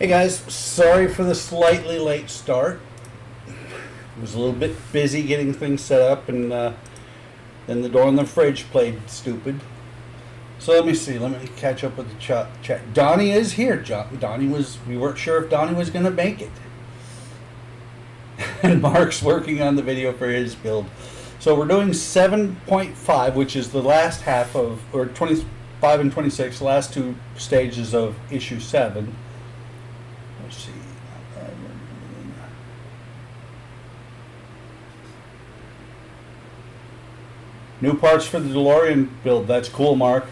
guys, sorry for the slightly late start. I was a little bit busy getting things set up, and then the door in the fridge played stupid. So let me see. Let me catch up with the chat. Donnie is here. We weren't sure if Donnie was going to make it. And Mark's working on the video for his build. So we're doing 7.5, which is the last half of, or 25 and 26, the last two stages of issue 7. Let's see. New parts for the DeLorean build. That's cool, Mark.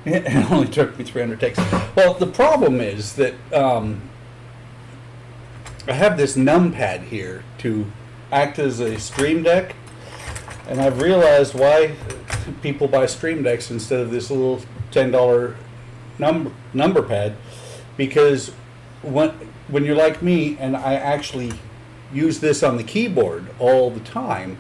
It only took me 300 takes. Well, the problem is that I have this numpad here to act as a stream deck, and I've realized why people buy stream decks instead of this little $10 number pad, because when you're like me and I actually use this on the keyboard all the time,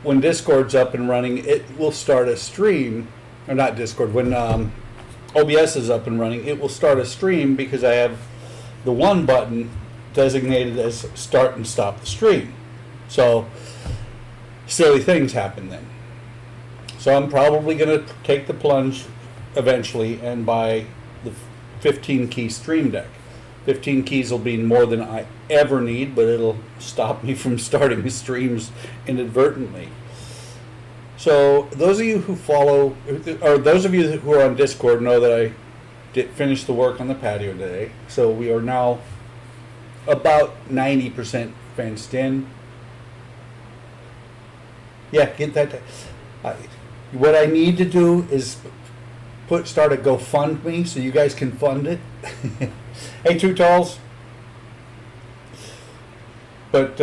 when Discord's up and running, it will start a stream, or not Discord, when OBS is up and running, it will start a stream because I have the one button designated as start and stop the stream. So silly things happen then. So I'm probably going to take the plunge eventually and buy the 15 key stream deck. 15 keys will be more than I ever need, but it'll stop me from starting streams inadvertently. So those of you who follow, or those of you who are on Discord, know that I did finish the work on the patio today. So we are now about 90% fenced in. Yeah, get that. What I need to do is start a GoFundMe so you guys can fund it. Hey, Two Talls. But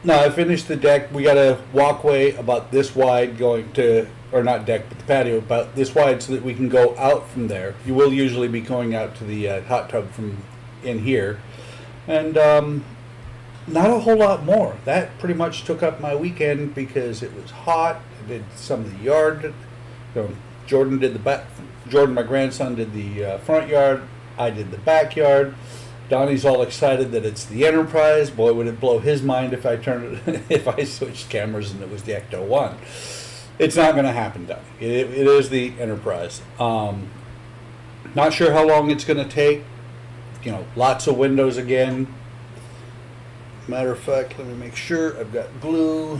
no, I finished the deck. We got a walkway about this wide going to, or not deck, but the patio about this wide, so that we can go out from there. You will usually be going out to the hot tub from in here, and not a whole lot more. That pretty much took up my weekend because it was hot. I did some of the yard. Jordan did the back. Jordan, my grandson, did the front yard. I did the backyard. Donnie's all excited that it's the Enterprise. Boy, would it blow his mind if I turned it, if I switched cameras and it was the Ecto 1. It's not going to happen, Donnie. It is the Enterprise. Not sure how long it's going to take. You know, lots of windows again. Matter of fact, let me make sure I've got glue.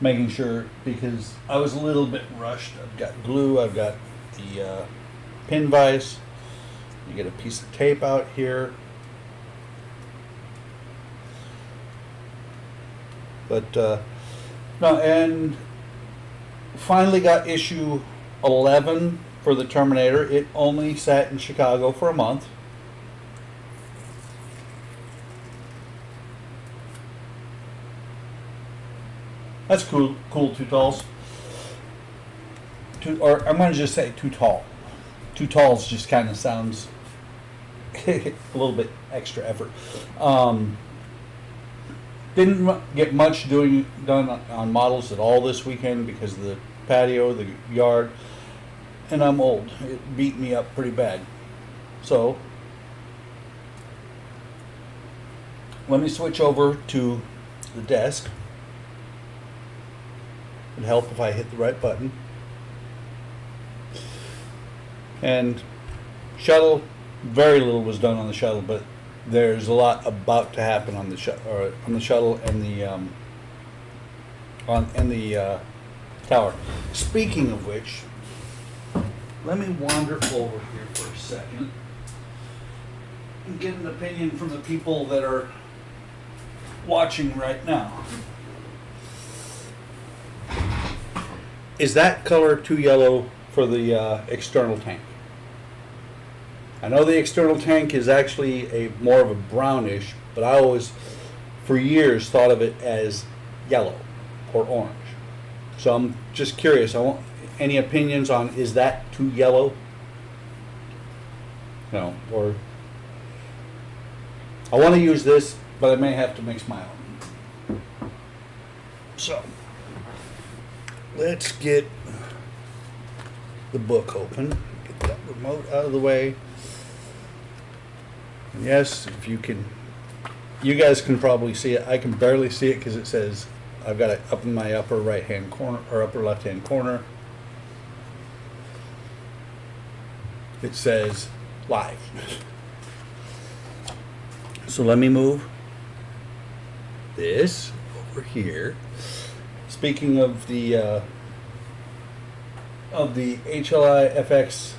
Making sure, because I was a little bit rushed. I've got glue, I've got the pin vise. You get a piece of tape out here. But, no, and finally got issue 11 for the Terminator. It only sat in Chicago for a month. That's cool, Two Talls. Or I'm going to just say Too Tall. Too Talls just kind of sounds a little bit extra effort. Didn't get much done on models at all this weekend because of the patio, the yard, and I'm old. It beat me up pretty bad. So let me switch over to the desk. It'd help if I hit the right button. And shuttle, very little was done on the shuttle, but there's a lot about to happen on the shuttle and the tower. Speaking of which, let me wander over here for a second and get an opinion from the people that are watching right now. Is that color too yellow for the external tank? I know the external tank is actually more of a brownish, but I always, for years, thought of it as yellow or orange. So I'm just curious. I want any opinions on, is that too yellow? No, or I want to use this, but I may have to mix my own. So let's get the book open. Get that remote out of the way. And yes, if you can, you guys can probably see it. I can barely see it because it says, I've got it up in my upper right hand corner or upper left hand corner. It says live. So let me move this over here. Speaking of the HLI FX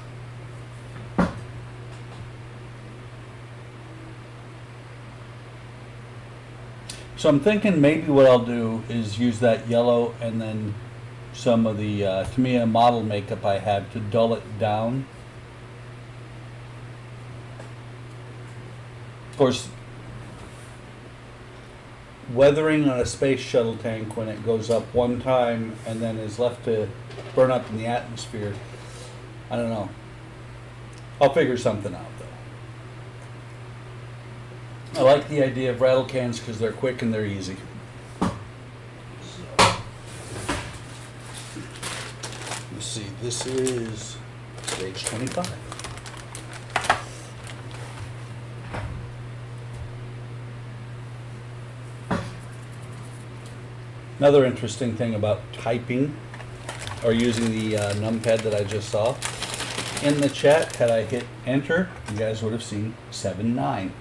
so I'm thinking maybe what I'll do is use that yellow and then some of the Tamiya model makeup I have to dull it down. Of course, weathering on a space shuttle tank when it goes up one time and then is left to burn up in the atmosphere, I don't know. I'll figure something out though. I like the idea of rattle cans because they're quick and they're easy. So, let's see, this is stage 25. Another interesting thing about typing or using the numpad that I just saw, in the chat, had I hit enter, you guys would have seen 7-9,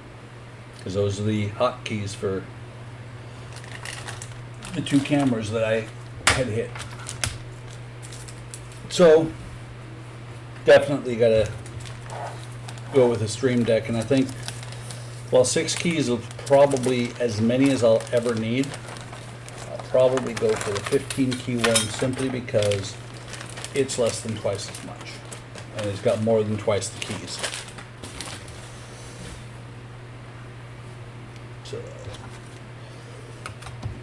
because those are the hotkeys for the two cameras that I had hit. So definitely got to go with a Stream Deck, and I think, well, 6 keys are probably as many as I'll ever need. Probably go for the 15 key one simply because it's less than twice as much and it's got more than twice the keys. So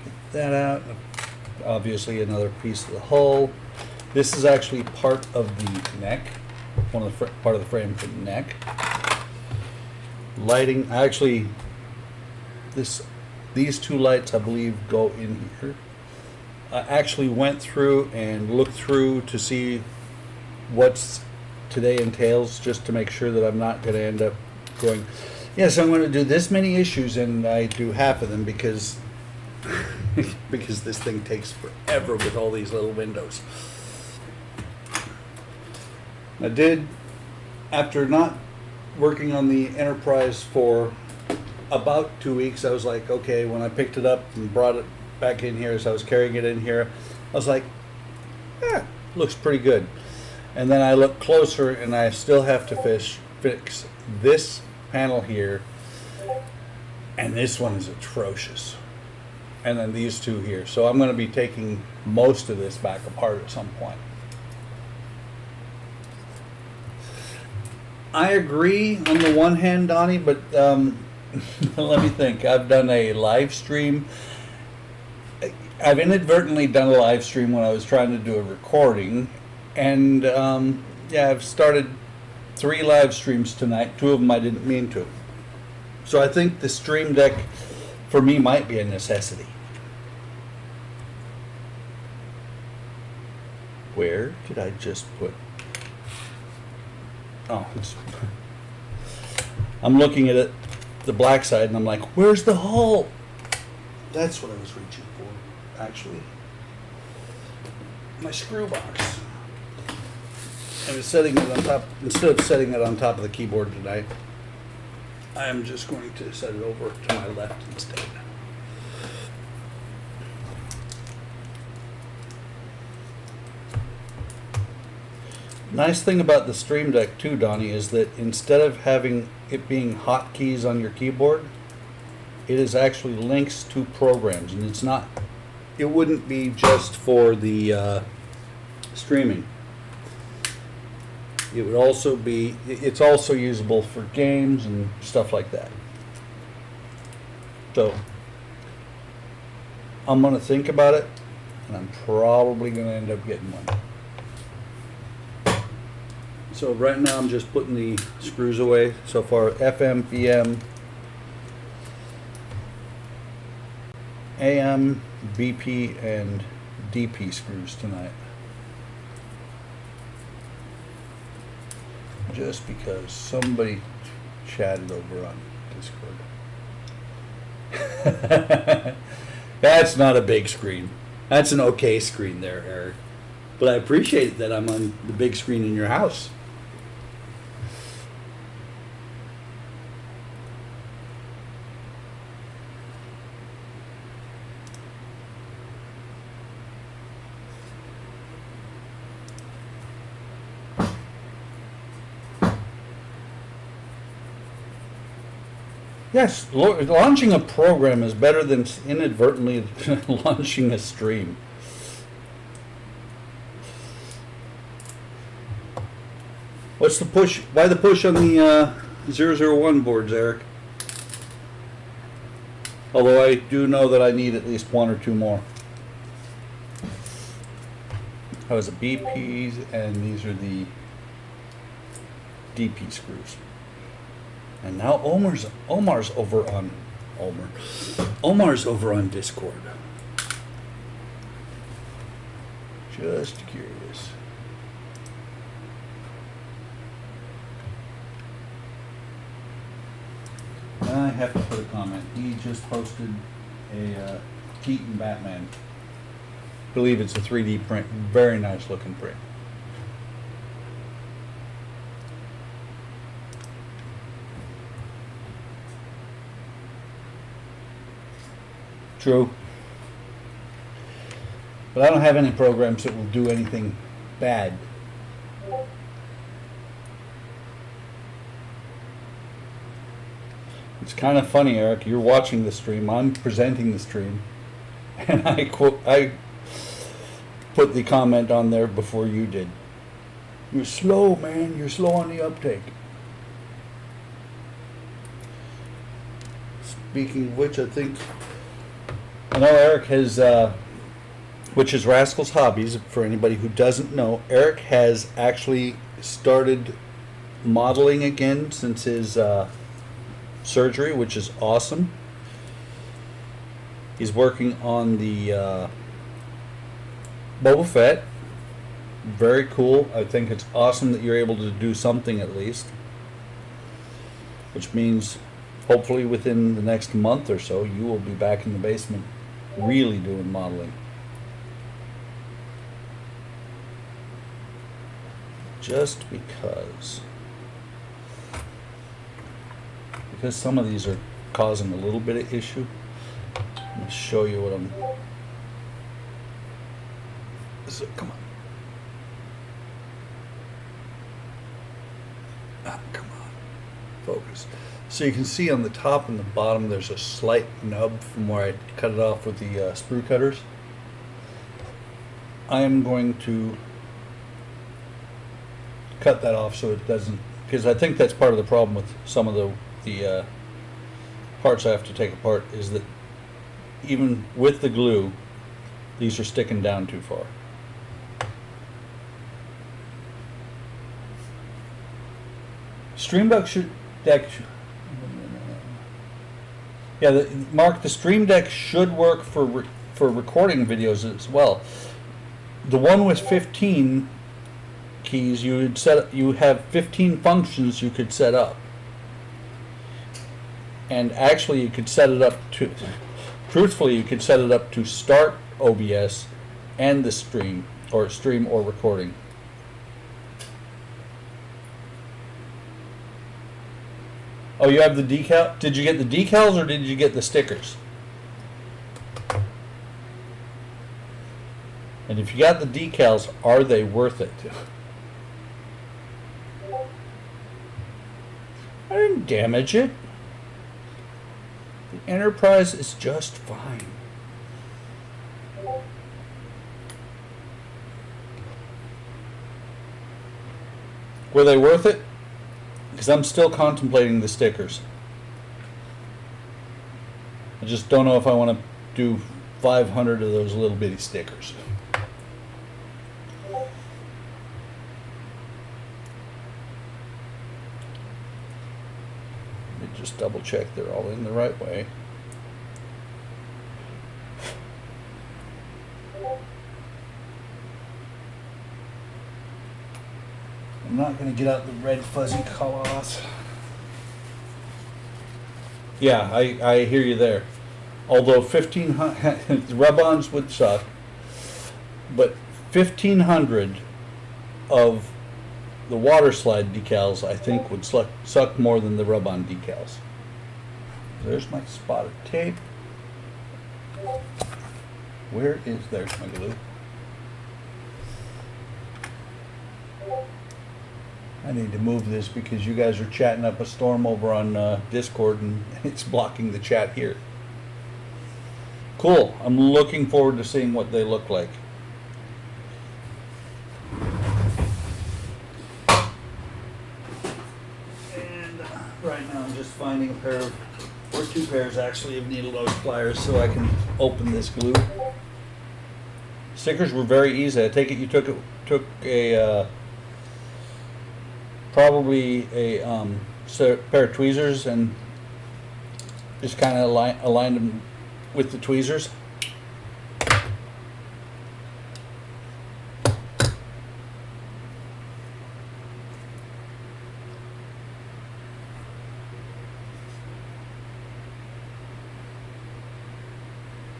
get that out. Obviously another piece of the hull. This is actually part of the neck, part of the frame for the neck. Lighting, actually these two lights, I believe, go in here. I actually went through and looked through to see what today entails, just to make sure that I'm not going to end up going, yes, I'm going to do this many issues, and I do half of them because because this thing takes forever with all these little windows. I did, after not working on the Enterprise for about 2 weeks, I was like, okay, when I picked it up and brought it back in here, as I was carrying it in here, I was like, yeah, looks pretty good. And then I looked closer and I still have to fix this panel here, and this one is atrocious. And then these two here. So I'm going to be taking most of this back apart at some point. I agree on the one hand, Donnie, but let me think. I've done a live stream. I've inadvertently done a live stream when I was trying to do a recording, and yeah, I've started 3 live streams tonight. 2 of them I didn't mean to. So I think the Stream Deck for me might be a necessity. Where did I just put? Oh, I'm looking at it, the black side, and I'm like, where's the hull? That's what I was reaching for, actually. My screw box. I was setting it on top, instead of setting it on top of the keyboard tonight, I am just going to set it over to my left instead. Nice thing about the Stream Deck too, Donnie, is that instead of having it being hotkeys on your keyboard, it is actually links to programs, and it's not, it wouldn't be just for the streaming. It would also be, it's also usable for games and stuff like that. So I'm going to think about it, and I'm probably going to end up getting one. So right now I'm just putting the screws away. So far, FM, PM, AM, BP, and DP screws tonight. just because somebody chatted over on Discord. That's not a big screen. That's an okay screen there, Eric. But I appreciate that I'm on the big screen in your house. Yes, launching a program is better than inadvertently launching a stream. What's the push? Why the push on the 001 boards, Eric? Although I do know that I need at least one or two more. That was a BPs, and these are the DP screws. And now Omar's over on Omar's over on Discord. Just curious. I have to put a comment. He just posted a Keaton Batman. I believe it's a 3D print. Very nice looking print. True. But I don't have any programs that will do anything bad. It's kind of funny, Eric. You're watching the stream. I'm presenting the stream. And I put the comment on there before you did. You're slow, man. You're slow on the uptake. Speaking of which, I know Eric has, which is Rascal's Hobbies. For anybody who doesn't know, Eric has actually started modeling again since his surgery, which is awesome. He's working on the Boba Fett. Very cool. I think it's awesome that you're able to do something at least, which means hopefully within the next month or so you will be back in the basement really doing modeling. Just because some of these are causing a little bit of issue. Let me show you what I'm. So come on. Come on. Focus. So you can see on the top and the bottom there's a slight nub from where I cut it off with the sprue cutters. I am going to cut that off so it doesn't, because I think that's part of the problem with some of the parts I have to take apart, is that even with the glue, these are sticking down too far. Stream Deck should... Yeah, Mark, the Stream Deck should work for recording videos as well. The one with 15 keys, you have 15 functions you could set up. And actually you could set it up to, truthfully you could set it up to start OBS and the stream or recording. Oh, you have the decal? Did you get the decals or did you get the stickers? And if you got the decals, are they worth it? I didn't damage it. The Enterprise is just fine. Were they worth it? Because I'm still contemplating the stickers. I just don't know if I want to do 500 of those little bitty stickers. Let me just double check they're all in the right way. I'm not not going to get out the red fuzzy cloth. Yeah, I hear you there. Although 1,500 rub-ons would suck, but 1,500 of the water slide decals I think would suck more than the rub-on decals. There's my spot of tape. There's my glue. I need to move this because you guys are chatting up a storm over on Discord and it's blocking the chat here. Cool. I'm looking forward to seeing what they look like. And right now I'm just finding a pair of, or two pairs actually, of needle nose pliers so I can open this glue. Stickers were very easy. I take it you took a probably a pair of tweezers and just kind of aligned them with the tweezers.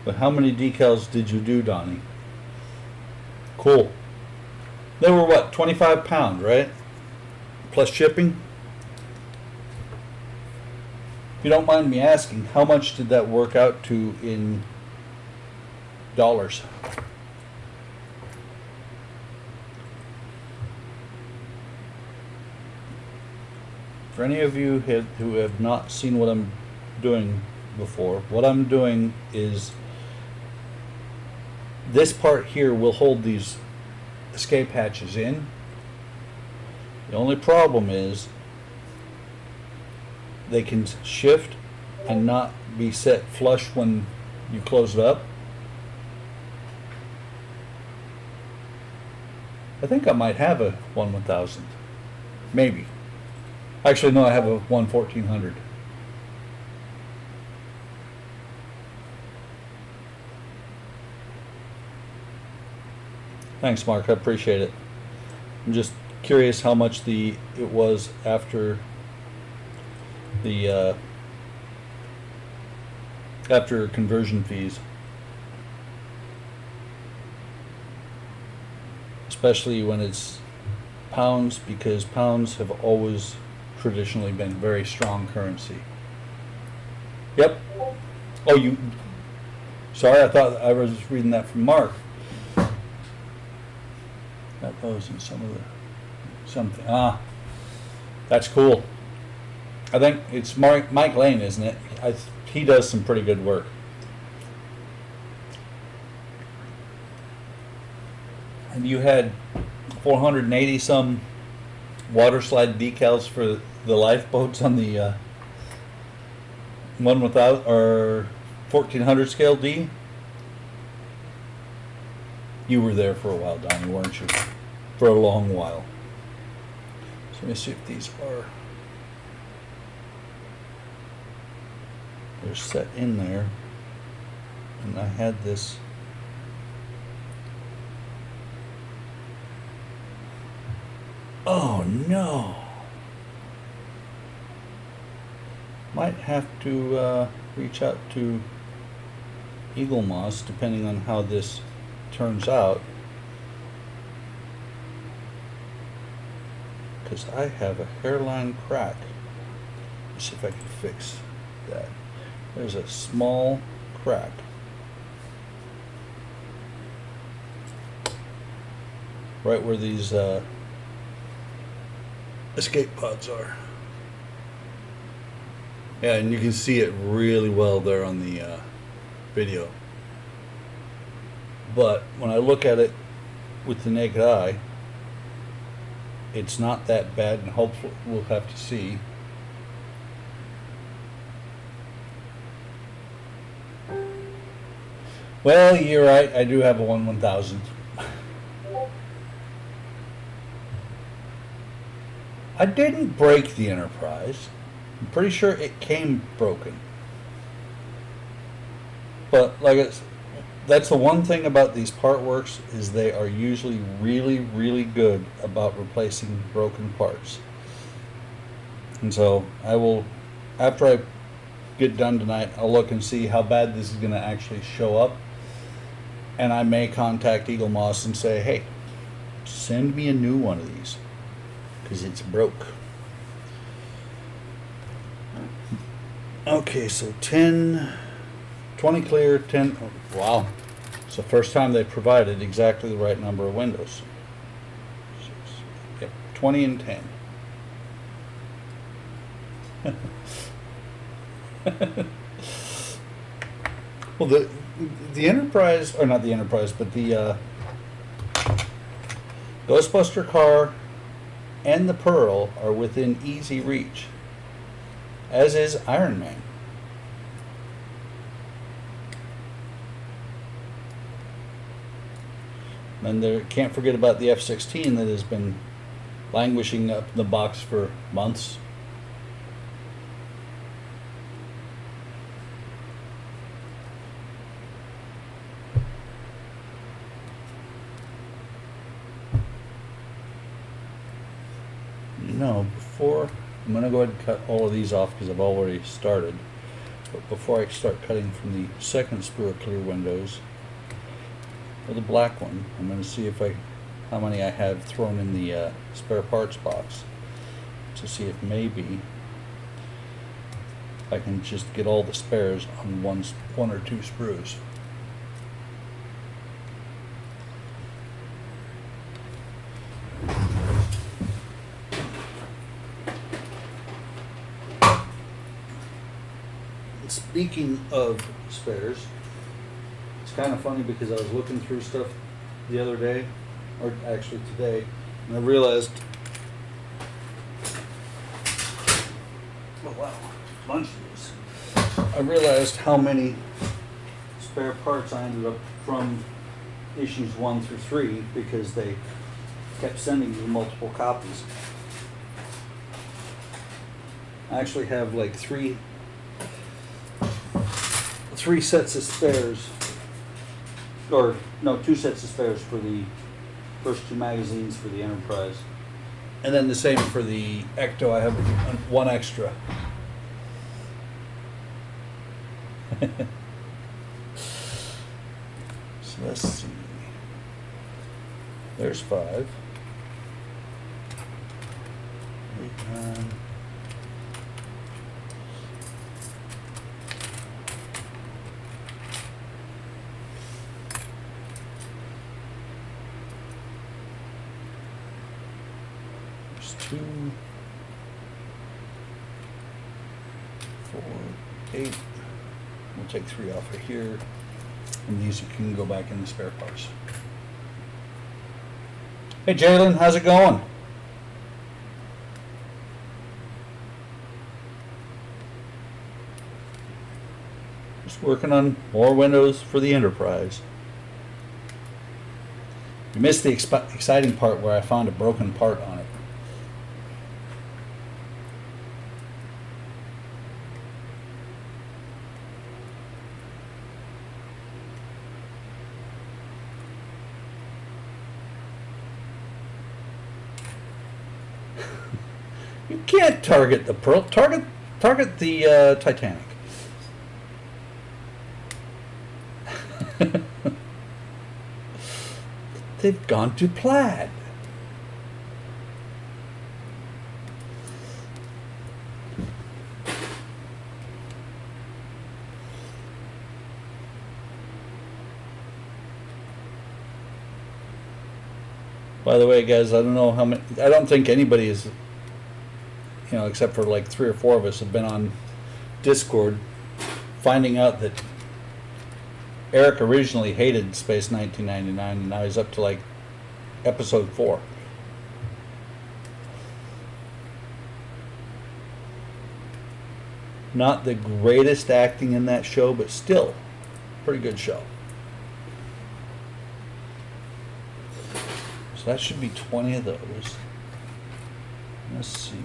But how many decals did you do, Donnie? Cool. They were what, 25 pounds, right? Plus shipping? If you don't mind me asking, how much did that work out to in dollars? For any of you who have not seen what I'm doing before, what I'm doing is this part here will hold these escape hatches in. The only problem is they can shift and not be set flush when you close it up. I think I might have a 1/1000. Maybe. Actually, no, I have a 1/1400. Thanks, Mark. I appreciate it. I'm just curious how much it was after the after conversion fees, especially when it's pounds, because pounds have always traditionally been very strong currency. Yep. Oh, sorry, I thought I was reading that from Mark. That was in something. That's cool. I think it's Mike Lane, isn't it? He does some pretty good work. And you had 480 some water slide decals for the lifeboats on the one without, or 1400 scale D. You were there for a while, Donnie, weren't you? For a long while. So let me see if these are. They're set in there. And I had this. Oh no. Might have to reach out to Eaglemoss, depending on how this turns out, because I have a hairline crack. Let's see if I can fix that. There's a small crack. Right where these escape pods are. Yeah, and you can see it really well there on the video. But when I look at it with the naked eye, it's not that bad, and hopefully we'll have to see. Well, you're right, I do have a 1/1000. I didn't break the Enterprise. I'm pretty sure it came broken. But like That's the one thing about these part works is they are usually really, really good about replacing broken parts. And so I will, after I get done tonight, I'll look and see how bad this is going to actually show up. And I may contact Eaglemoss and say, hey, send me a new one of these because it's broke. Okay, so 20 clear, 10, oh, wow. It's the first time they provided exactly the right number of windows. Yep, 20 and 10. Well, the Enterprise, or not the Enterprise, but the Ghostbuster car and the Pearl are within easy reach, as is Iron Man. And there, can't forget about the F-16 that has been languishing up in the box for months. No, before, I'm going to go ahead and cut all of these off because I've already started. But before I start cutting from the second sprue of clear windows, or the black one, I'm going to see if how many I have thrown in the spare parts box to see if maybe I can just get all the spares on one or two sprues. Speaking of spares, it's kind of funny because I was looking through stuff the other day, or actually today, and I realized, oh wow, bunch of these. I realized how many spare parts I ended up from issues 1 through 3 because they kept sending me multiple copies. I actually have like three sets of spares, or no, 2 sets of spares for the first 2 magazines for the Enterprise, and then the same for the Ecto. I have 1 extra. So let's see. There's 5. 8, 9. There's 2, 4, 8. We'll take 3 off of here, and these can go back in the spare parts. Hey Jalen, how's it going? Just working on more windows for the Enterprise. You missed the exciting part where I found a broken part on it. You can't target the Pearl. Target the Titanic. They've gone to plaid. By the way, guys, I don't know how many. I don't think anybody is, except for like 3 or 4 of us, have been on Discord, finding out that Eric originally hated Space 1999, and now he's up to like episode 4. Not the greatest acting in that show, but still, pretty good show. So that should be 20 of those. Let's see.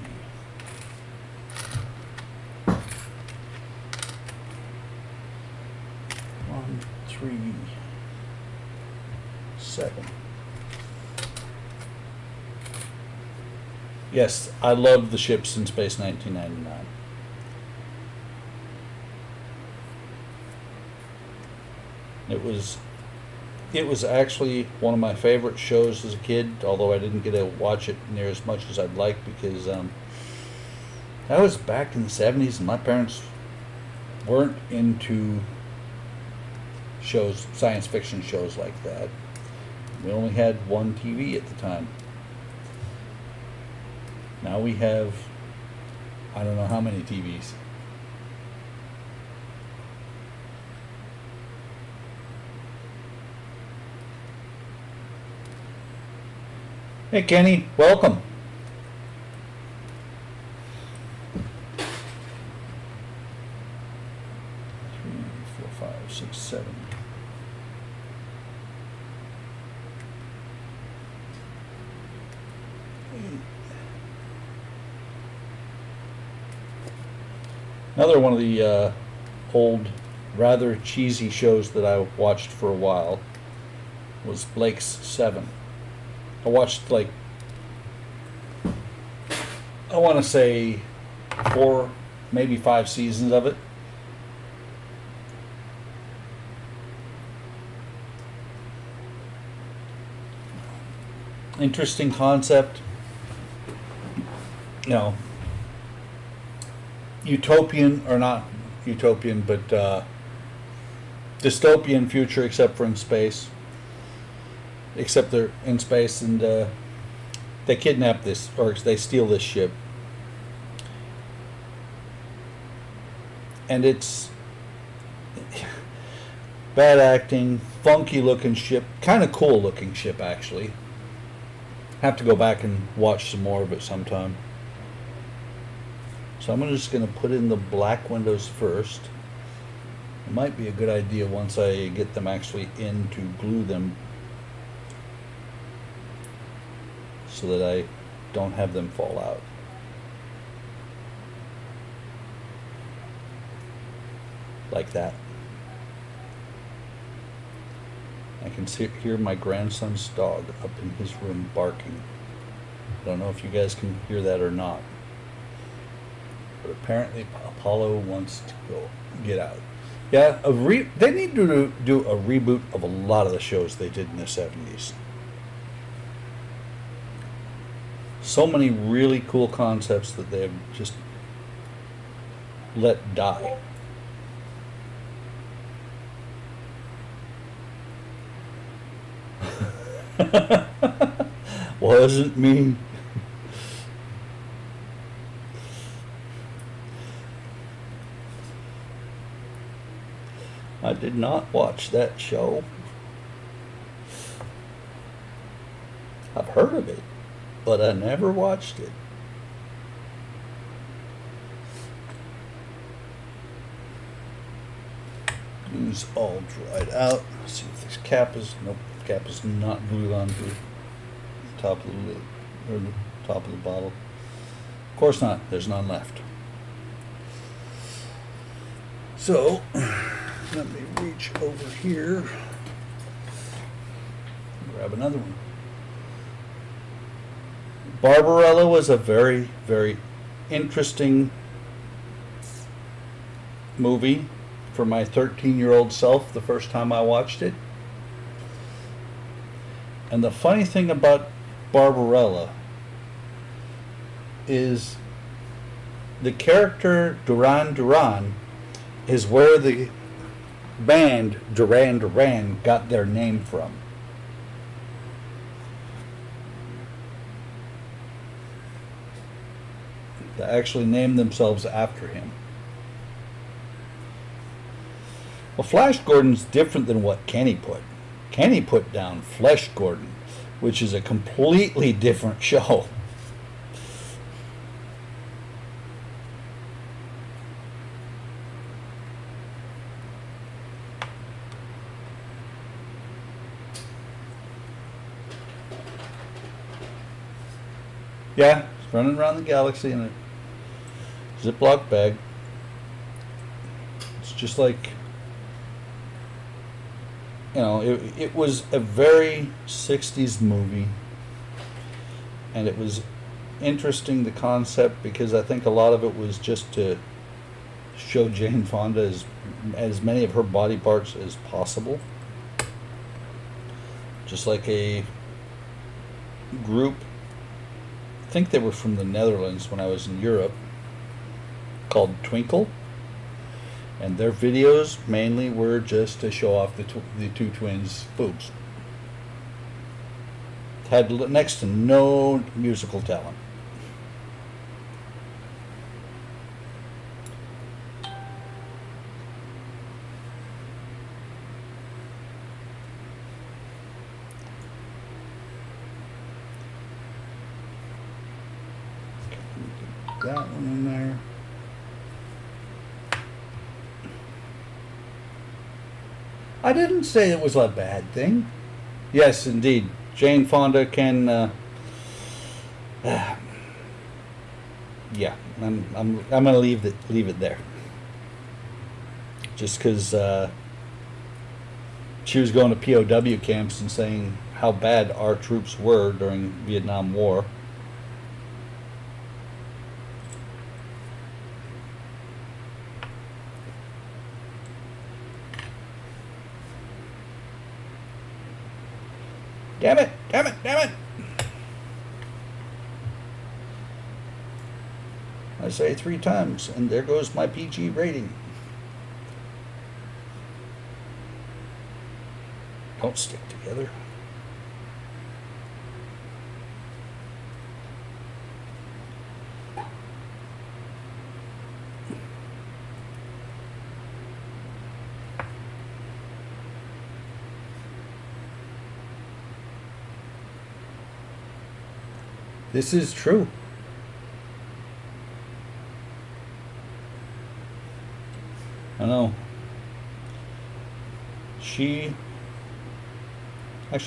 1, 3, second. Yes, I love the Ships in Space 1999. It was actually one of my favorite shows as a kid, although I didn't get to watch it near as much as I'd like because that was back in the 70s and my parents weren't into shows, science fiction shows like that. We only had one TV at the time. Now we have, I don't know how many TVs. Hey Kenny, welcome. 3, 4, 5, 6, 7. Another one of the old, rather cheesy shows that I watched for a while was Blake's 7. I watched, like, I want to say 4, maybe 5 seasons of it. Interesting concept. You know, utopian, or not utopian, but dystopian future, except for in space. Except they're in space, and they kidnap this, or they steal this ship. And it's bad acting, funky looking ship, kind of cool looking ship actually. Have to go back and watch some more of it sometime. So I'm just going to put in the black windows first. It might be a good idea once I get them actually in to glue them so that I don't have them fall out. Like that. I can hear my grandson's dog up in his room barking. I don't know if you guys can hear that or not. But apparently Apollo wants to go get out. Yeah, they need to do a reboot of a lot of the shows they did in the 70s. So many really cool concepts that they have just let die. Wasn't me. I did not watch that show. I've heard of it, but I never watched it. Glue's all dried out. Let's see if this cap is, nope, the cap is not glued onto the top of the lid, or the top of the bottle. Of course not, there's none left. So, let me reach over here, grab another one. Barbarella was a very, very interesting movie for my 13-year-old self the first time I watched it. And the funny thing about Barbarella is the character Duran Duran is where the band Duran Duran got their name from. They actually named themselves after him. Well, Flash Gordon's different than what Kenny put. Kenny put down Flesh Gordon, which is a completely different show. Yeah, it's running around the galaxy in a Ziploc bag. It's just like it was a very 60s movie, and it was interesting, the concept, because I think a lot of it was just to show Jane Fonda as many of her body parts as possible. Just like a group, I think they were from the Netherlands when I was in Europe, called Twinkle. And their videos mainly were just to show off the two twins' boobs. Had next to no musical talent. That one in there. I didn't say it was a bad thing. Yes, indeed, Jane Fonda can. Yeah, I'm gonna leave it there. Just because she was going to POW camps and saying how bad our troops were during Vietnam War. Damn it! Damn it! Damn it! I say 3 times, and there goes my PG rating. Don't stick together. This is true. I know. Actually,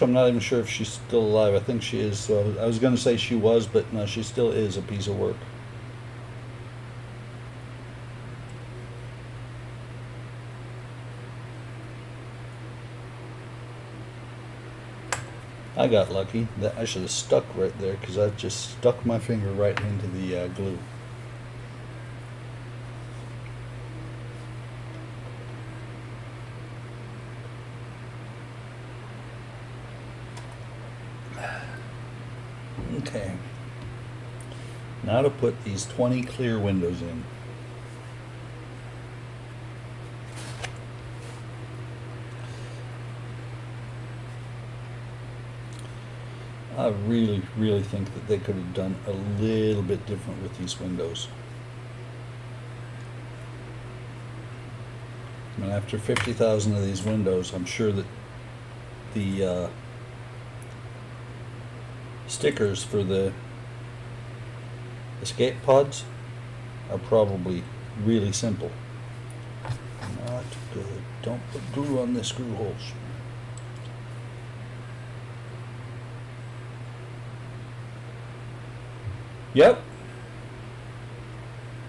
I'm not even sure if she's still alive. I think she is. So I was going to say she was, but no, she still is a piece of work. I got lucky. I should have stuck right there because I just stuck my finger right into the glue. Okay. Now to put these 20 clear windows in. I really, really think that they could have done a little bit different with these windows. I mean, after 50,000 of these windows, I'm sure that the stickers for the escape pods are probably really simple. Not good. Don't put glue on the screw holes. Yep.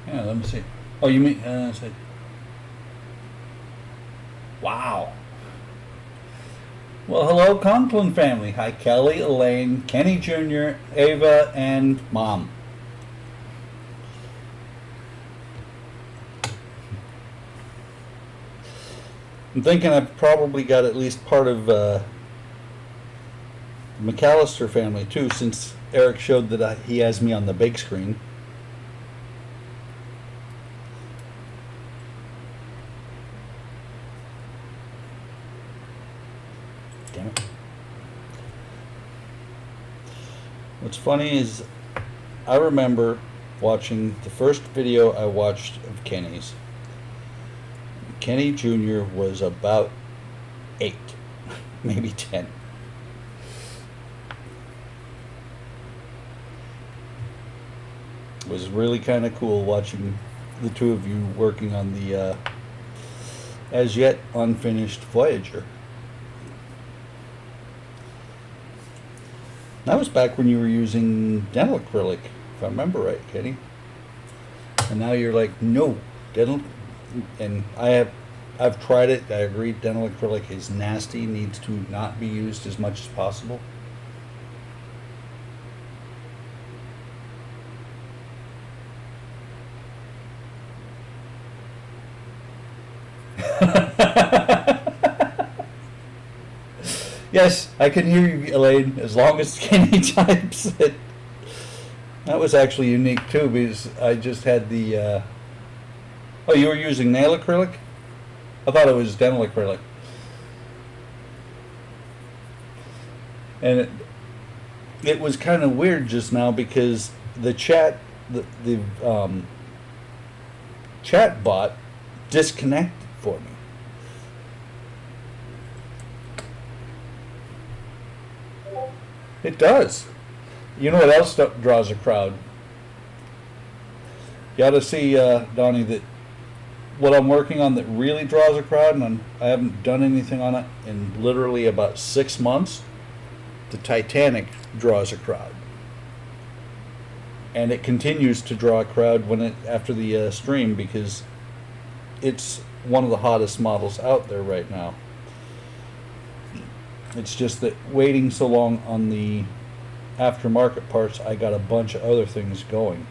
Yeah, let me see. Oh, you mean, say. Wow. Well, hello, Conklin family. Hi, Kelly, Elaine, Kenny Jr., Ava, and Mom. I'm thinking I've probably got at least part of the McAllister family, too, since Eric showed that he has me on the big screen. Damn it. What's funny is I remember watching the first video I watched of Kenny's. Kenny Jr. was about 8, maybe 10. It was really kind of cool watching the two of you working on the as yet unfinished Voyager. That was back when you were using dental acrylic, if I remember right, Kenny. And now you're like, no, dental. And I have I've tried it. I agree. Dental acrylic is nasty. Needs to not be used as much as possible. Yes, I can hear you, Elaine. As long as Kenny types it. That was actually unique too, because I just had the. Oh, you were using nail acrylic? I thought it was dental acrylic. And it was kind of weird just now because the chat bot disconnected for me. It does. You know what else draws a crowd? You ought to see, Donnie, that what I'm working on that really draws a crowd, and I haven't done anything on it in literally about 6 months. The Titanic draws a crowd, and it continues to draw a crowd after the stream, because it's one of the hottest models out there right now. It's just that waiting so long on the aftermarket parts, I got a bunch of other things going.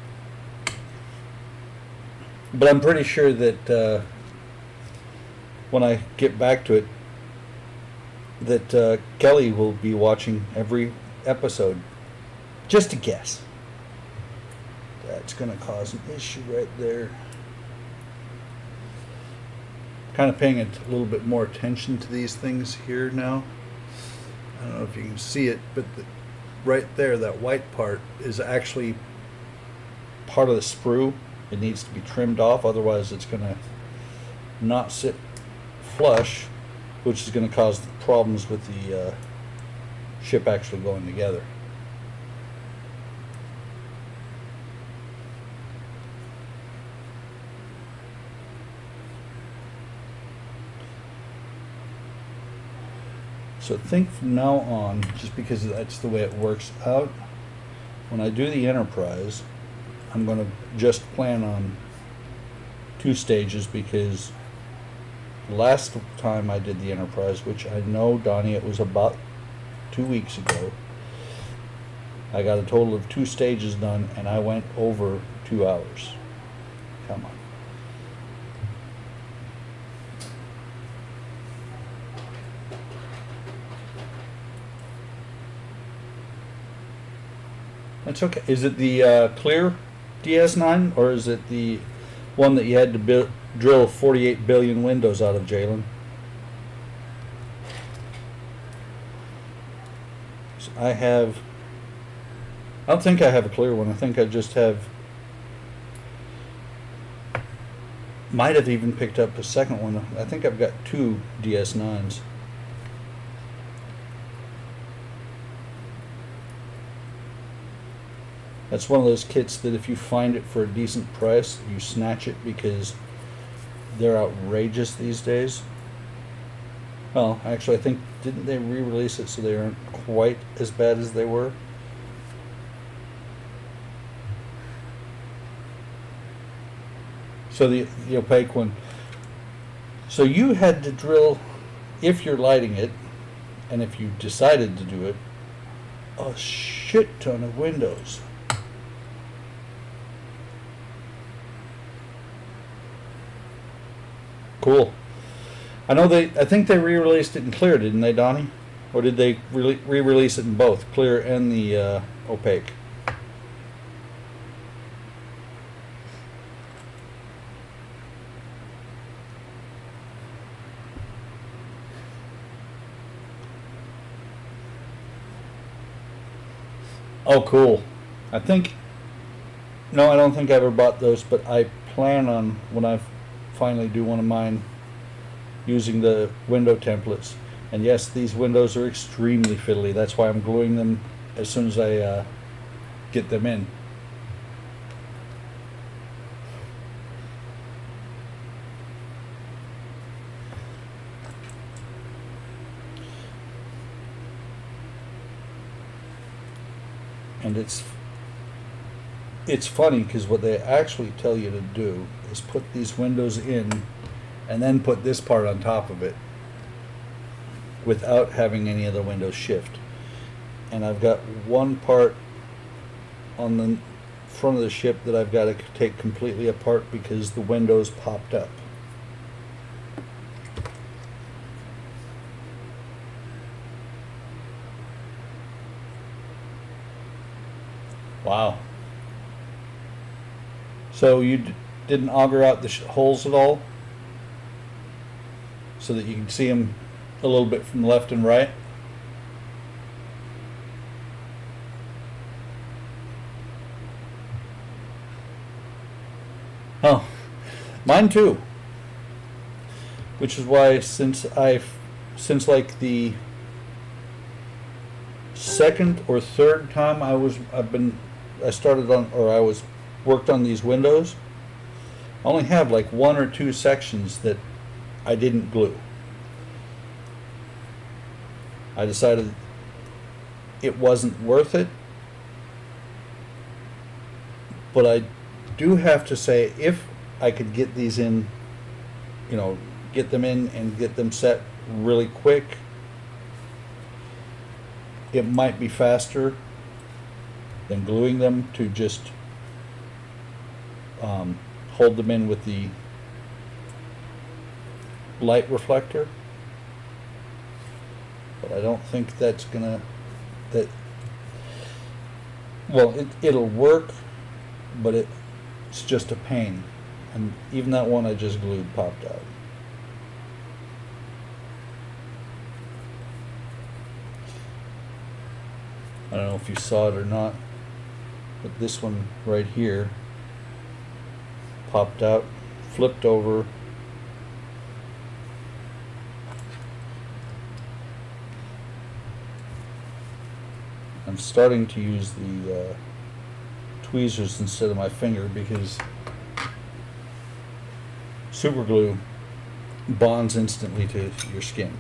But I'm pretty sure that when I get back to it, that Kelly will be watching every episode. Just a guess. That's going to cause an issue right there. Kind of paying a little bit more attention to these things here now. I don't know if you can see it, but right there, that white part is actually part of the sprue. It needs to be trimmed off, otherwise it's going to not sit flush, which is going to cause problems with the ship actually going together. So think from now on, just because that's the way it works out, when I do the Enterprise, I'm going to just plan on 2 stages, because the last time I did the Enterprise, which I know, Donnie, it was about 2 weeks ago, I got a total of 2 stages done, and I went over 2 hours. Come on. That's okay. Is it the clear DS9, or is it the one that you had to drill 48 billion windows out of, Jalen? So I don't think I have a clear one. I think I just have, might have even picked up a second one. I think I've got 2 DS9s. That's one of those kits that if you find it for a decent price, you snatch it, because they're outrageous these days. Well, actually, I think, didn't they re-release it so they aren't quite as bad as they were? So the opaque one. So you had to drill, if you're lighting it, and if you decided to do it, a shit ton of windows. Cool. I know I think they re-released it in clear, didn't they, Donnie? Or did they re-release it in both, clear and the opaque? Oh, cool. I don't think I ever bought those, but I plan on, when I finally do one of mine, using the window templates. And yes, these windows are extremely fiddly. That's why I'm gluing them as soon as I get them in. And it's funny, because what they actually tell you to do is put these windows in and then put this part on top of it without having any of the windows shift. And I've got one part on the front of the ship that I've got to take completely apart because the windows popped up. Wow. So you didn't auger out the holes at all so that you can see them a little bit from left and right? Oh, mine too. Which is why since like the second or third time I worked on these windows, I only have like one or two sections that I didn't glue. I decided it wasn't worth it, but I do have to say, if I could get these in, get them in and get them set really quick, it might be faster than gluing them to just hold them in with the light reflector. But I don't think that's it'll work, but it's just a pain. And even that one I just glued popped out. I don't know if you saw it or not, but this one right here popped out, flipped over. I'm starting to use the tweezers instead of my finger because super glue bonds instantly to your skin.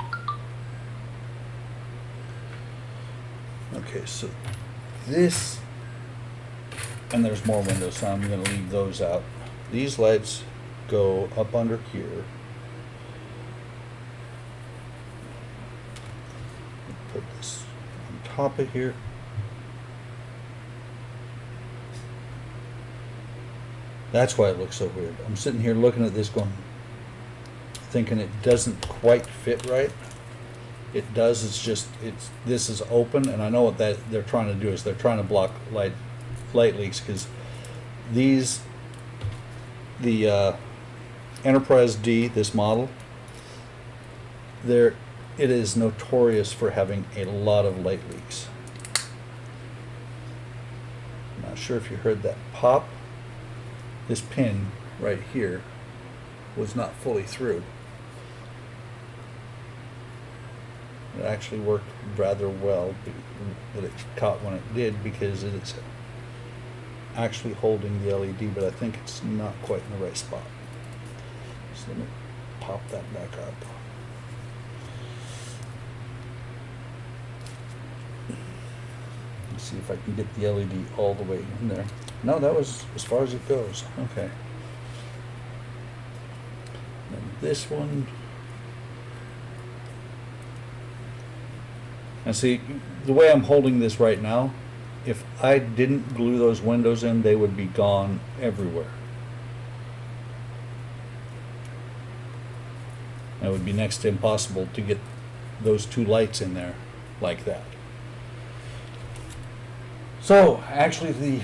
Okay, so this, and there's more windows, so I'm going to leave those out. These lights go up under here. Put this on top of here. That's why it looks so weird. I'm sitting here looking at this going, thinking it doesn't quite fit right. It does, this is open, and I know what that they're trying to do is they're trying to block light leaks, because the Enterprise D, this model, it is notorious for having a lot of light leaks. I'm not sure if you heard that pop. This pin right here was not fully through. It actually worked rather well that it caught when it did, because it's actually holding the LED, but I think it's not quite in the right spot. So let me pop that back up. Let's see if I can get the LED all the way in there. No, that was as far as it goes. Okay. And this one. And see, the way I'm holding this right now, if I didn't glue those windows in, they would be gone everywhere. It would be next to impossible to get those two lights in there like that. So, actually,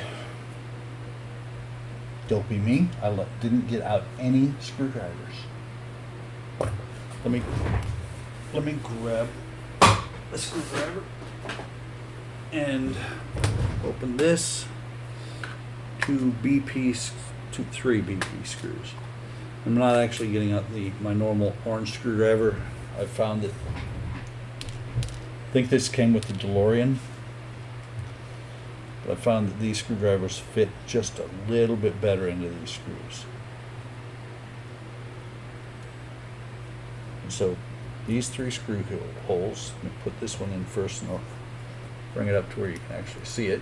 dopey me, I didn't get out any screwdrivers. Let me grab a screwdriver and open this. Three BP screws. I'm not actually getting out my normal orange screwdriver. I found that, I think this came with the DeLorean, but I found that these screwdrivers fit just a little bit better into these screws. And so these three screw holes, I'm going to put this one in first and I'll bring it up to where you can actually see it.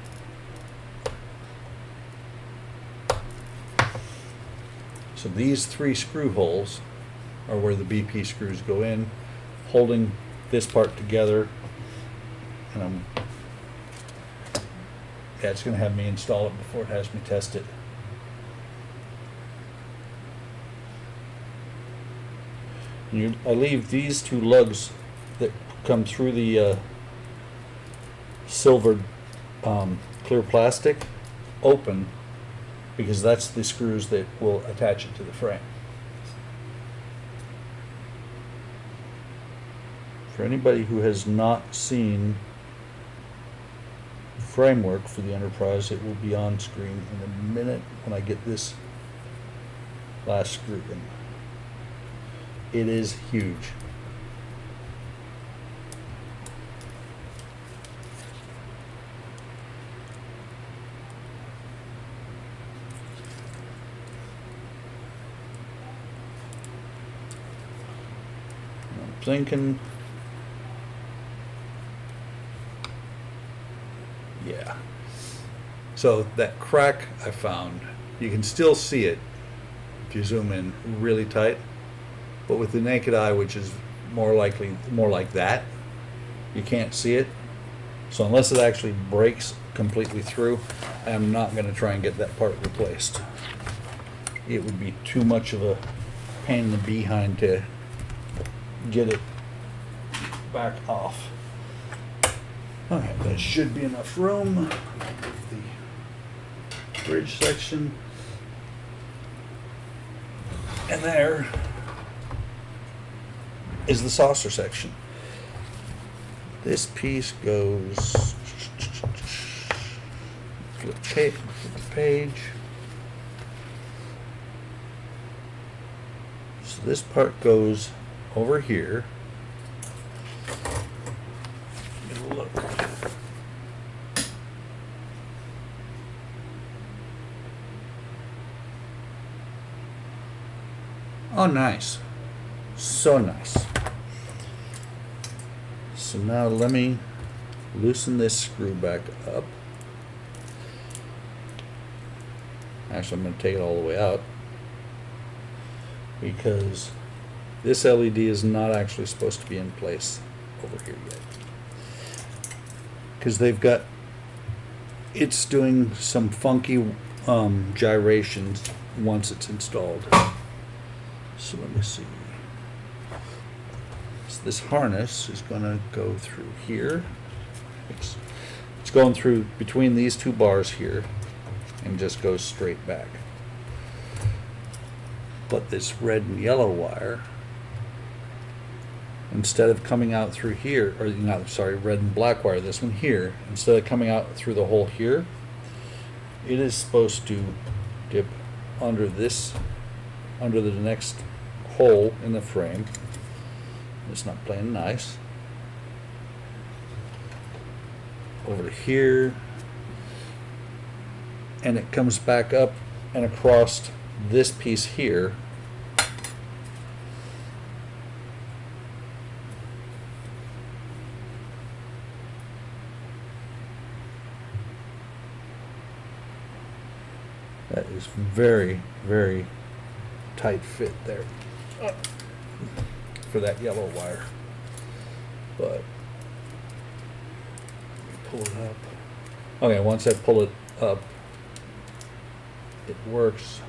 So these three screw holes are where the BP screws go in, holding this part together. And it's going to have me install it before it has me test it. I leave these two lugs that come through the silvered clear plastic open, because that's the screws that will attach it to the frame. For anybody who has not seen the framework for the Enterprise, it will be on screen in a minute when I get this last screw in. It is huge. I'm thinking, yeah. So that crack I found, you can still see it if you zoom in really tight. But with the naked eye, which is more like that, you can't see it. So unless it actually breaks completely through, I'm not going to try and get that part replaced. It would be too much of a pain in the behind to get it back off. Alright, that should be enough room. The bridge section. And there is the saucer section. This piece goes, flip the page. So this part goes over here. Look. Oh, nice. So nice. So now let me loosen this screw back up. Actually, I'm going to take it all the way out, because this LED is not actually supposed to be in place over here yet. Because it's doing some funky gyrations once it's installed. So let me see. This harness is going to go through here. It's going through between these two bars here and just goes straight back. But this red and yellow wire, instead of coming out through here, or not, sorry, red and black wire, this one here, instead of coming out through the hole here, it is supposed to dip under the next hole in the frame. It's not playing nice. Over to here, and it comes back up and across this piece here. That is very, very tight fit there. For that yellow wire, but pull it up. Okay, once I pull it up, it works.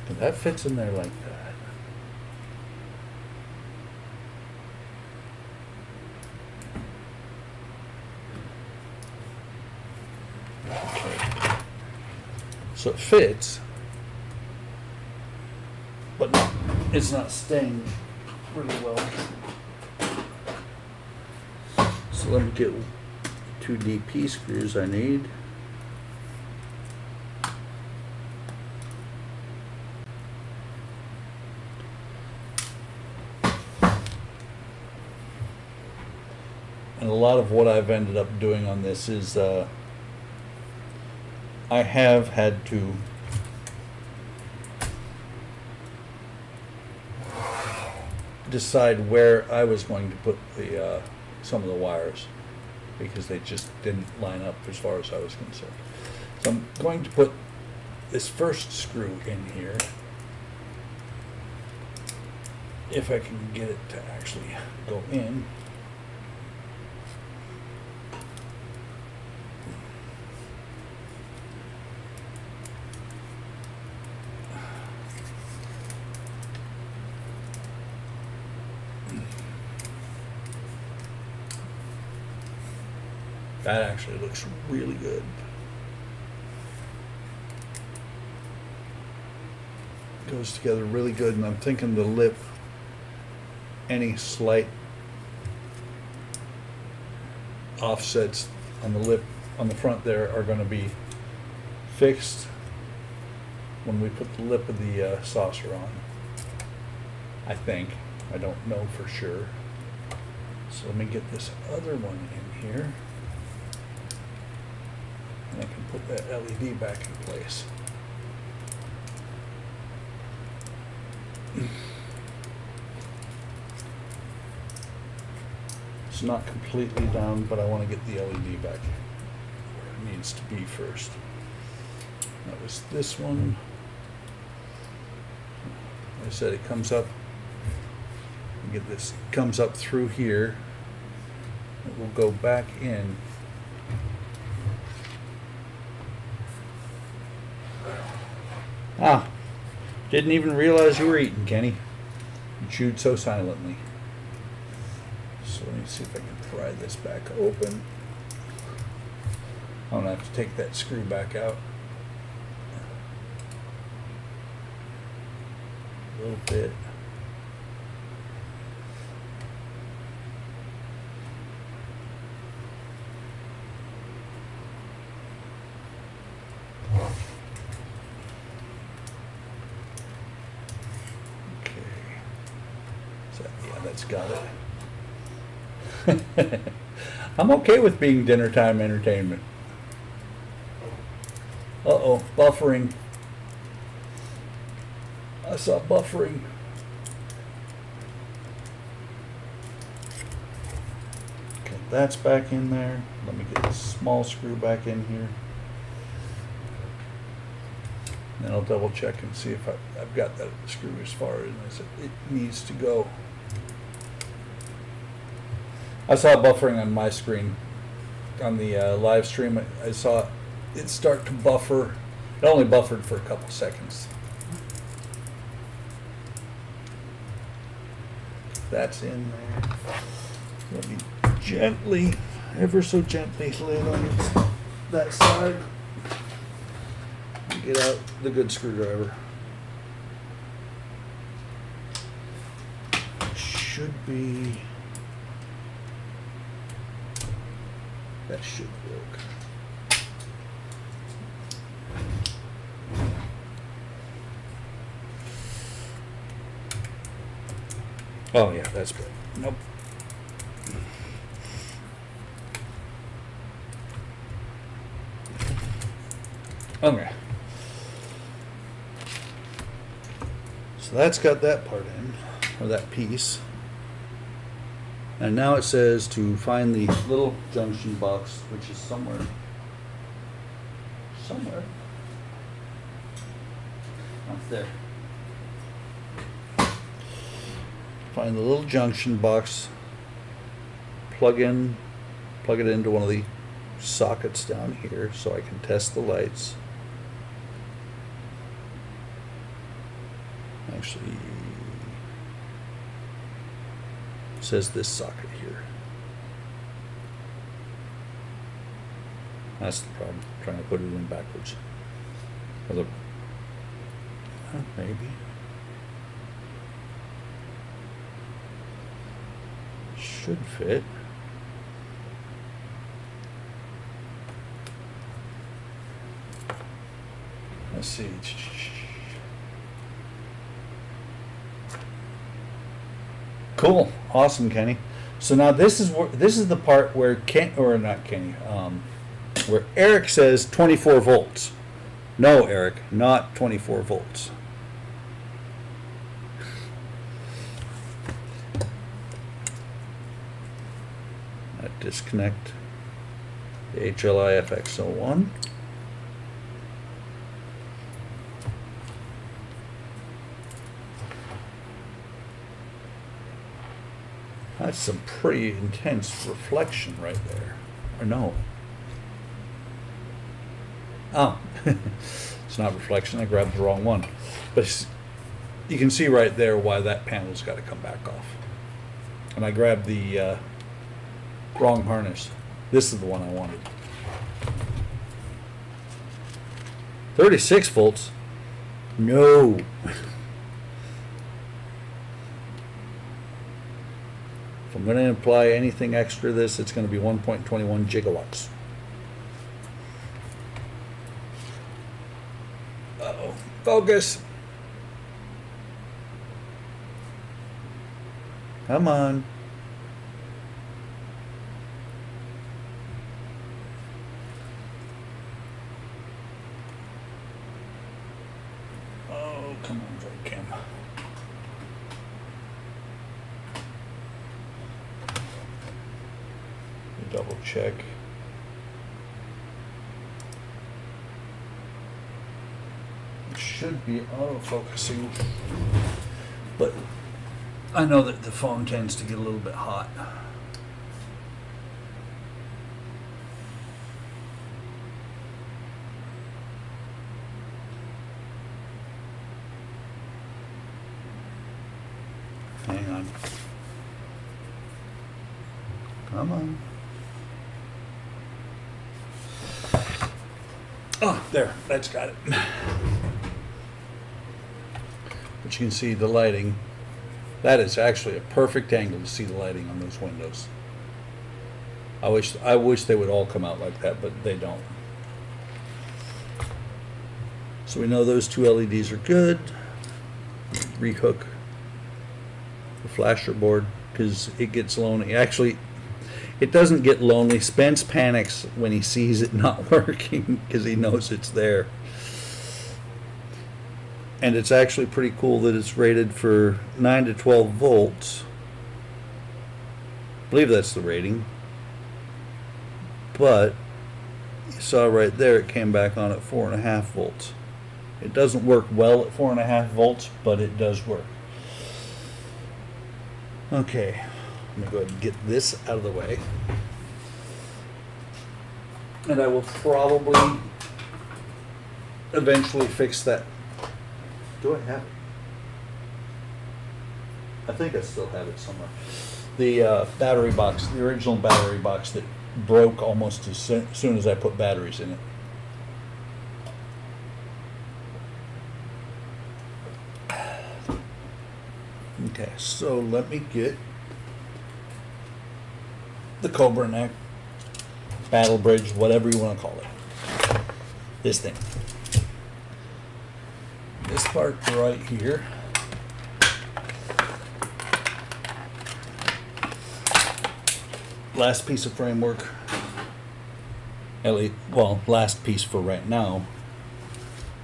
And that fits in there like that. Okay. So it fits. But it's not staying really well. So let me get 2 DP screws I need. And a lot of what I've ended up doing on this is I have had to decide where I was going to put the some of the wires, because they just didn't line up as far as I was concerned. So I'm going to put this first screw in here, if I can get it to actually go in. That actually looks really good. Goes together really good, and I'm thinking the lip, any slight offsets on the lip on the front there are going to be fixed when we put the lip of the saucer on. I think. I don't know for sure. So let me get this other one in here. And I can put that LED back in place. It's not completely down, but I want to get the LED back where it needs to be first. That was this one. Like I said, it comes up. Get this, comes up through here. It will go back in. Ah, didn't even realize you were eating, Kenny. You chewed so silently. So let me see if I can pry this back open. I'm gonna have to take that screw back out. A little bit. Got it. I'm okay with being dinner time entertainment. Uh-oh, buffering. I saw buffering. Okay, that's back in there. Let me get a small screw back in here. Then I'll double check and see if I've got that screw as far as it needs to go. I saw buffering on my screen on the live stream. I saw it start to buffer. It only buffered for a couple seconds. That's in there. Let me gently, ever so gently lay it on that side. Get out the good screwdriver. Should be. That should work. Oh yeah, that's good. Nope. Okay. So that's got that part in, or that piece. And now it says to find the little junction box, which is somewhere. Up there. Find the little junction box, plug it into one of the sockets down here so I can test the lights. Actually, it says this socket here. That's the problem, trying to put it in backwards. Maybe. Should fit. Let's see. Cool, awesome, Kenny. So now this is the part where where Eric says 24 volts. No, Eric, not 24 volts. Disconnect the HLI FX01. That's some pretty intense reflection right there. Or no. Oh, it's not reflection. I grabbed the wrong one. But you can see right there why that panel's got to come back off. And I grabbed the wrong harness. This is the one I wanted. 36 volts? No. If I'm going to apply anything extra to this, it's going to be 1.21 gigawatts. Uh-oh. Focus. Come on. Oh, come on, Cam. Double check. It should be auto-focusing, but I know that the phone tends to get a little bit hot. Hang on. Come on. Oh, there, that's got it. But you can see the lighting. That is actually a perfect angle to see the lighting on those windows. I wish they would all come out like that, but they don't. So we know those two LEDs are good. Rehook the flasher board because it gets lonely. Actually, it doesn't get lonely. Spence panics when he sees it not working because he knows it's there. And it's actually pretty cool that it's rated for 9 to 12 volts. I believe that's the rating. But you saw right there it came back on at 4.5 volts. It doesn't work well at 4.5 volts, but it does work. Okay. I'm going to go ahead and get this out of the way. And I will probably eventually fix that. Do I have it? I think I still have it somewhere. The battery box, the original battery box that broke almost as soon as I put batteries in it. Okay, so let me get the Cobra neck, battle bridge, whatever you want to call it. This thing. This part right here. Last piece of framework. Well, last piece for right now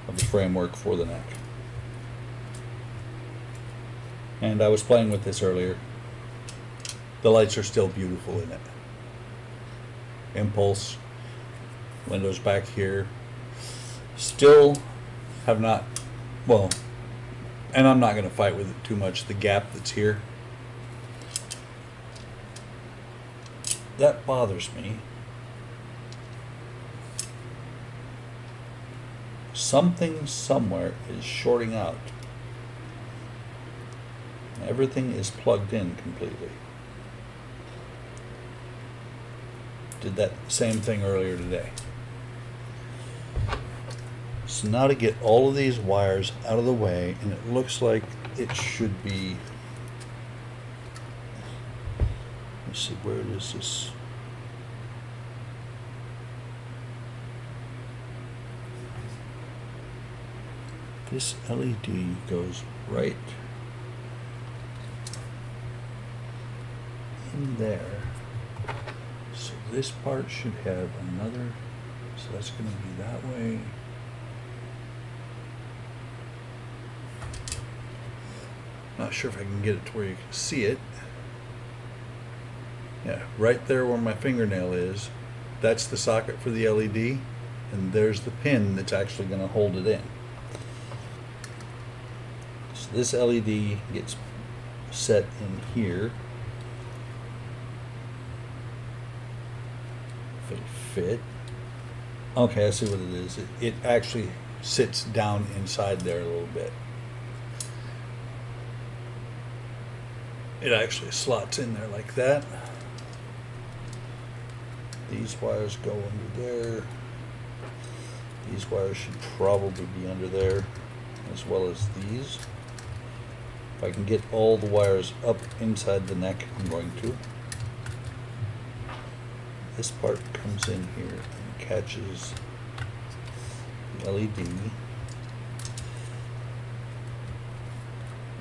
of the framework for the neck. And I was playing with this earlier. The lights are still beautiful in it. Impulse, windows back here. Still have not, well, and I'm not going to fight with it too much, the gap that's here. That bothers me. Something somewhere is shorting out. Everything is plugged in completely. Did that same thing earlier today. So now to get all of these wires out of the way, and it looks like it should be, let's see, where is this? This LED goes right in there. So this part should have another, so that's going to be that way. Not sure if I can get it to where you can see it. Yeah, right there where my fingernail is, that's the socket for the LED, and there's the pin that's actually going to hold it in. So this LED gets set in here. fit. Okay, I see what it is. It actually sits down inside there a little bit. It actually slots in there like that. These wires go under there. These wires should probably be under there, as well as these. If I can get all the wires up inside the neck, I'm going to. This part comes in here and catches the LED.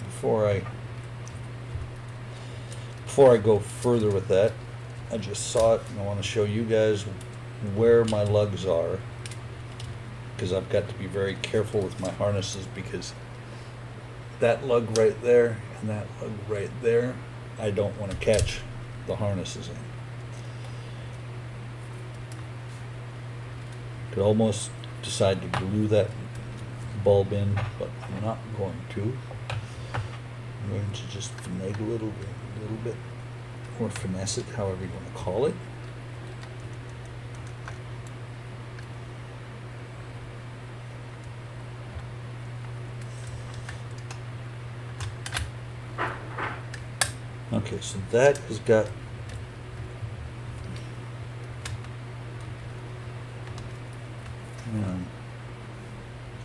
Before I go further with that, I just saw it and I want to show you guys where my lugs are, because I've got to be very careful with my harnesses, because that lug right there and that lug right there, I don't want to catch the harnesses in. Could almost decide to glue that bulb in, but I'm not going to. I'm going to just finagle it a little bit, or finesse it, however you want to call it. Okay, so that has got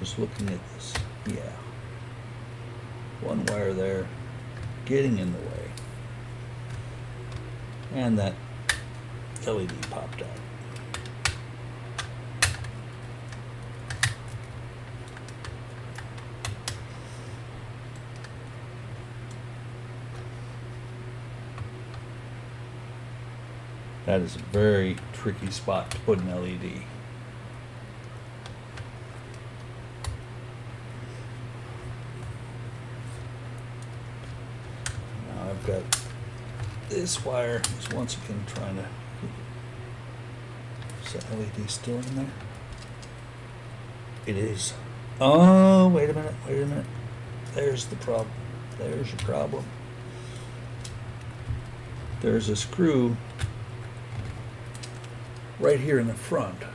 just looking at this, yeah, one wire there getting in the way, and that LED popped out. That is a very tricky spot to put an LED. Now I've got this wire is once again trying to. Is that LED still in there? It is. Oh, wait a minute, wait a minute. There's the problem. There's your problem. There's a screw right here in the front. You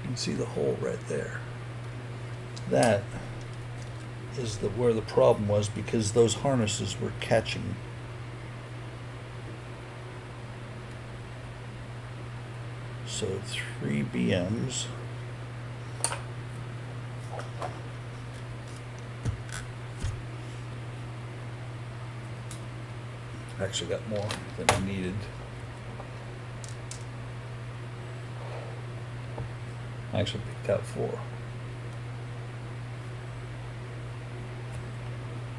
can see the hole right there. That is where the problem was, because those harnesses were catching. So 3 BMs. Actually got more than I needed. I actually picked out 4.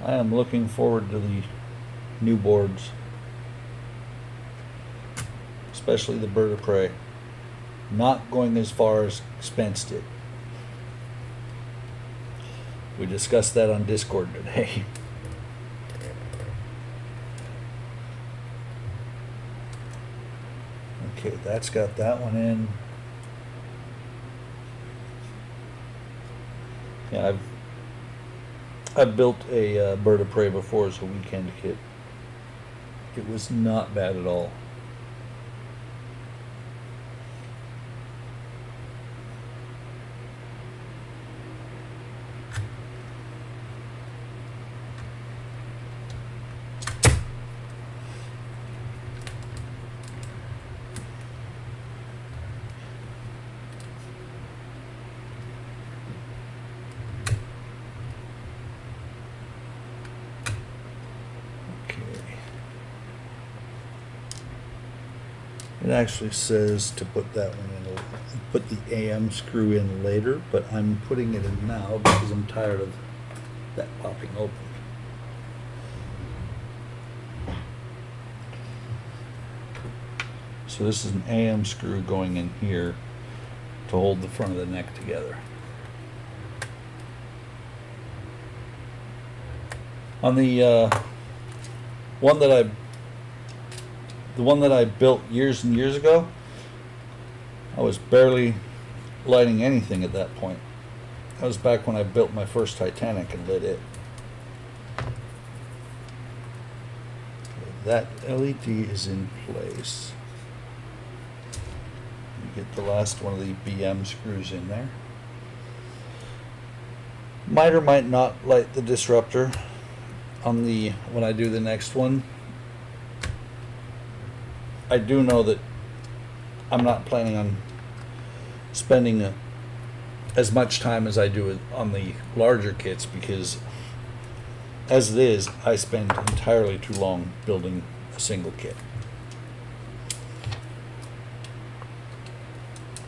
I am looking forward to the new boards, especially the Bird of Prey. Not going as far as Spence did. We discussed that on Discord today. Okay, that's got that one in. Yeah, I've built a Bird of Prey before as a weekend kit. It was not bad at all. It actually says to put that one in, put the AM screw in later, but I'm putting it in now because I'm tired of that popping open. So this is an AM screw going in here to hold the front of the neck together. On the one that I built years and years ago, I was barely lighting anything at that point. That was back when I built my first Titanic and lit it. Okay, that LED is in place. get the last one of the BM screws in there. Might or might not light the disruptor on the when I do the next one. I do know that I'm not planning on spending as much time as I do on the larger kits, because as it is, I spend entirely too long building a single kit.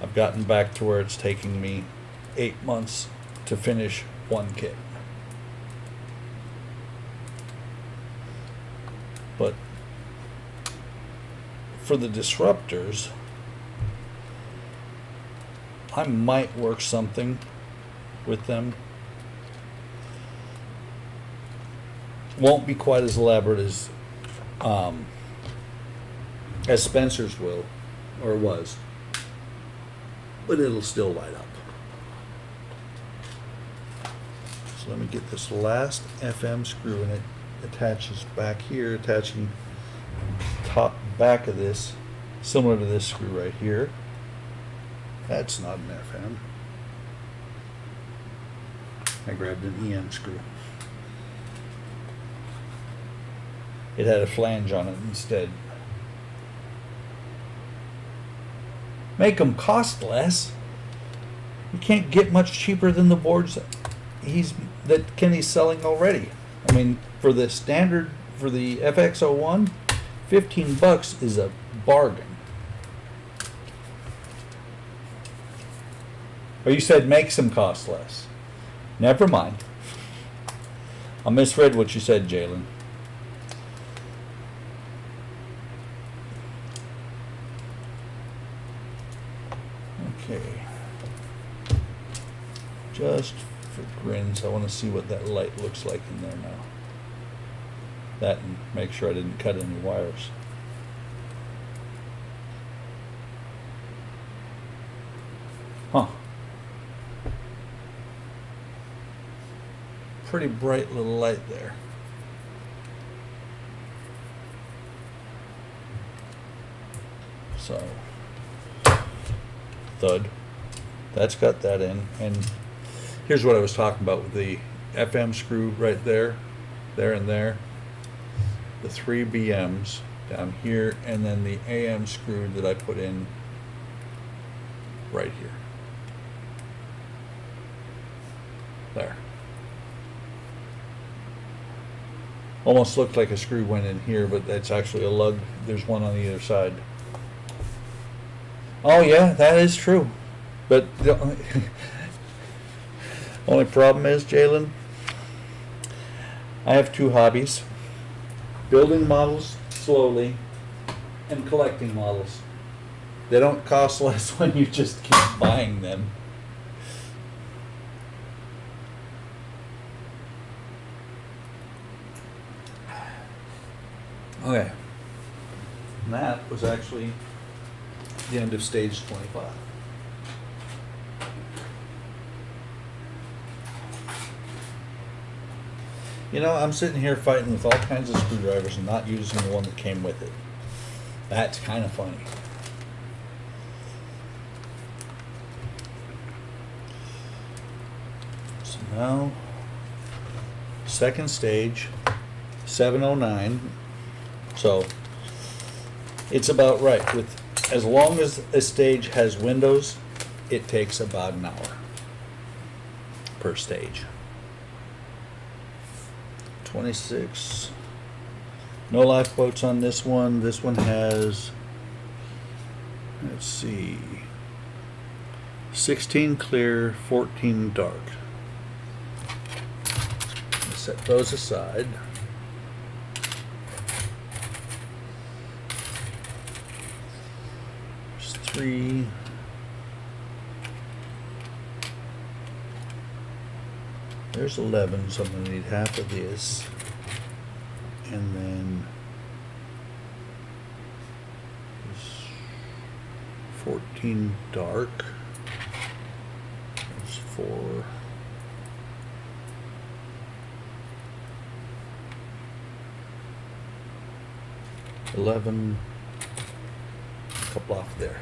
I've gotten back to where it's taking me 8 months to finish one kit. But for the disruptors, I might work something with them. Won't be quite as elaborate as Spencer's will, or was, but it'll still light up. So let me get this last FM screw, and it attaches back here, attaching top back of this, similar to this screw right here. That's not an FM. I grabbed an EM screw. It had a flange on it instead. Make them cost less. You can't get much cheaper than the boards that Kenny's selling already. I mean, for the standard, for the FX01, $15 is a bargain. Oh, you said makes them cost less. Never mind. I misread what you said, Jalen. Okay. Just for grins, I want to see what that light looks like in there now. That, and make sure I didn't cut any wires. Huh. Pretty bright little light there. So, thud. That's got that in. And here's what I was talking about with the FM screw right there, there and there. The 3 BMs down here, and then the AM screw that I put in right here. There. Almost looked like a screw went in here, but that's actually a lug. There's one on either side. Oh yeah, that is true. But the only problem is, Jalen, I have 2 hobbies. Building models slowly and collecting models. They don't cost less when you just keep buying them. Okay. And that was actually the end of stage 25. You know, I'm sitting here fighting with all kinds of screwdrivers and not using the one that came with it. That's kind of funny. So now, second stage, 709. So it's about right. With as long as a stage has windows, it takes about an hour per stage. 26. No lifeboats on this one. This one has, let's see, 16 clear, 14 dark. Let's set those aside. There's 3. There's 11, so I'm going to need half of this. And then there's 14 dark. There's 4. $11. A couple off there.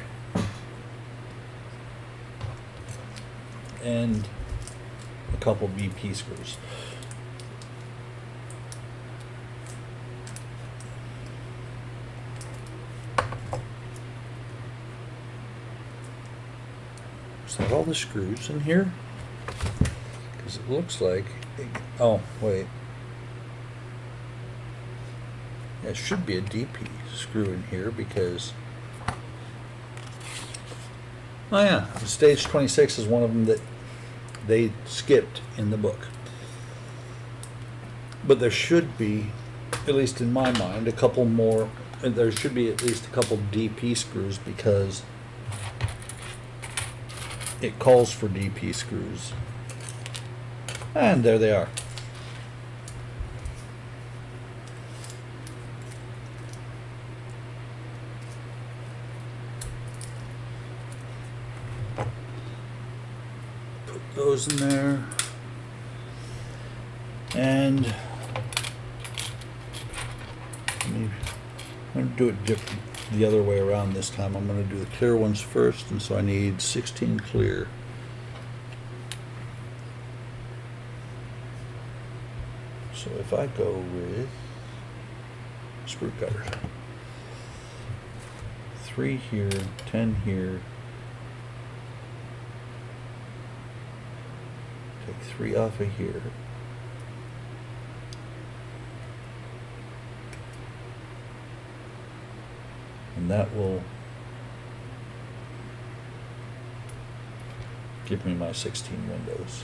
and a couple BP screws. Is that all the screws in here? Because it looks like... Oh, wait. There should be a DP screw in here because... Oh yeah, stage 26 is one of them that they skipped in the book. But there should be, at least in my mind, a couple more... There should be at least a couple DP screws because it calls for DP screws. And there they are. Put those in there. And I'm going to do it different, the other way around this time. I'm going to do the clear ones first, and so I need 16 clear. So if I go with screw cutter, 3 here, 10 here, take 3 off of here, and that will give me my 16 windows.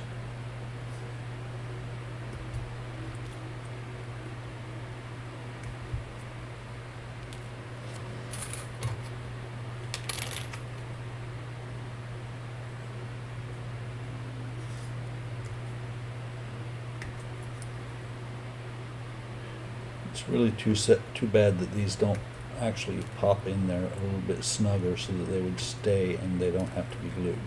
It's really too bad that these don't actually pop in there a little bit snugger so that they would stay and they don't have to be glued.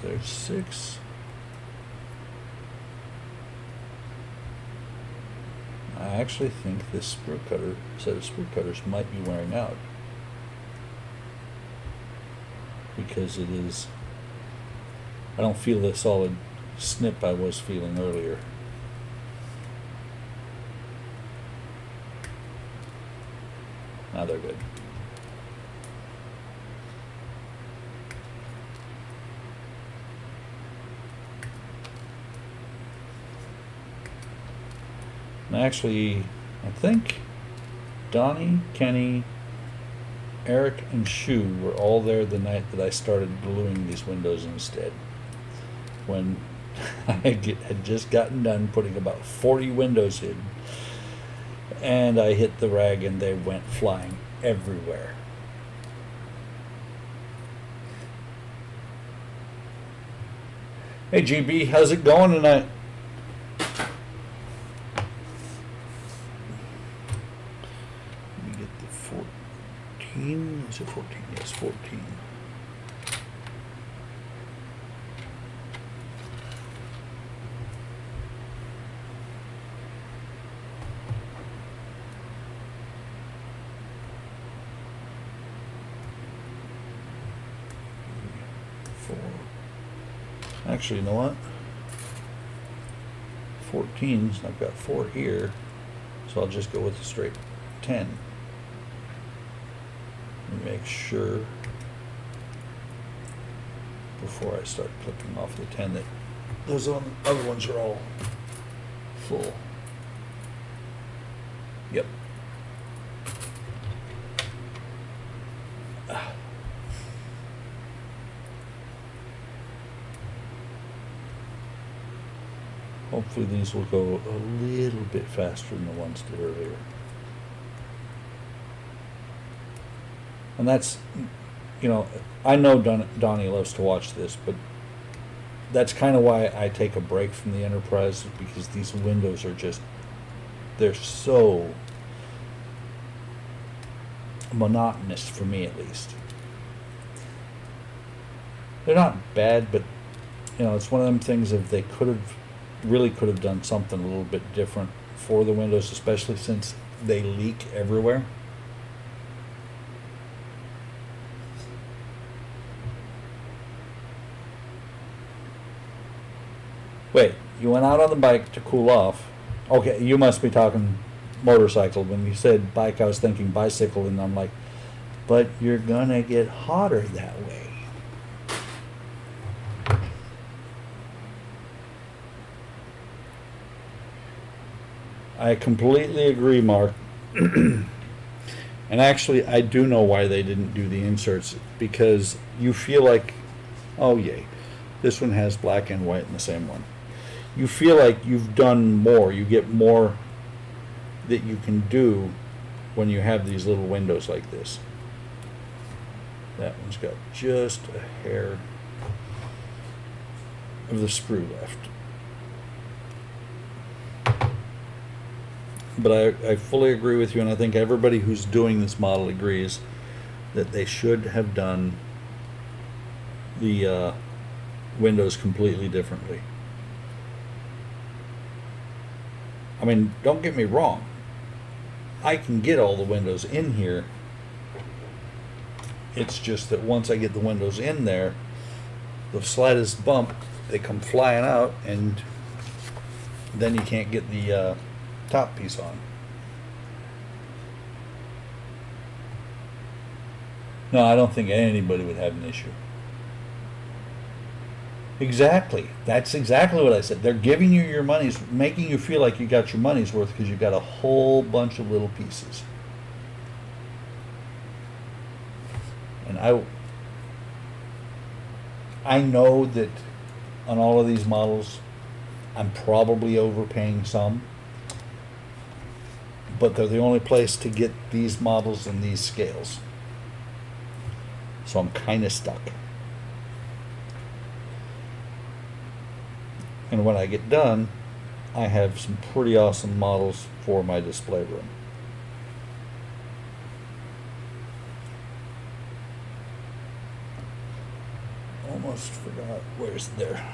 There's 6. I actually think this set of screw cutters might be wearing out, because it is, I don't feel the solid snip I was feeling earlier. Now they're good. And actually, I think Donnie, Kenny, Eric, and Shu were all there the night that I started gluing these windows instead. When I had just gotten done putting about 40 windows in, and I hit the rag and they went flying everywhere. Hey GB, how's it going tonight? Let me get the 14. Is it 14? Yes, 14. Actually, you know what? 14s, I've got 4 here, so I'll just go with the straight 10. And make sure before I start clipping off the 10 that those other ones are all full. Yep. Hopefully these will go a little bit faster than the ones did earlier. And that's, you know, I know Donnie loves to watch this, but that's kind of why I take a break from the Enterprise, because these windows are just, they're so monotonous for me, at least. They're not bad, but, you know, it's one of them things of they really could have done something a little bit different for the windows, especially since they leak everywhere. Wait, you went out on the bike to cool off. Okay, you must be talking motorcycle. When you said bike, I was thinking bicycle, and I'm like, but you're gonna get hotter that way. I completely agree, Mark. And actually, I do know why they didn't do the inserts, because you feel like, oh yay, this one has black and white in the same one. You feel like you've done more. You get more that you can do when you have these little windows like this. That one's got just a hair of the sprue left. But I fully agree with you, and I think everybody who's doing this model agrees that they should have done the windows completely differently. I mean, don't get me wrong. I can get all the windows in here. It's just that once I get the windows in there, the slightest bump, they come flying out, and then you can't get the top piece on. No, I don't think anybody would have an issue. Exactly. That's exactly what I said. They're giving you your money's, making you feel like you got your money's worth because you got a whole bunch of little pieces. And I know that on all of these models, I'm probably overpaying some, but they're the only place to get these models and these scales. So I'm kind of stuck. And when I get done, I have some pretty awesome models for my display room. Almost forgot. Where's there?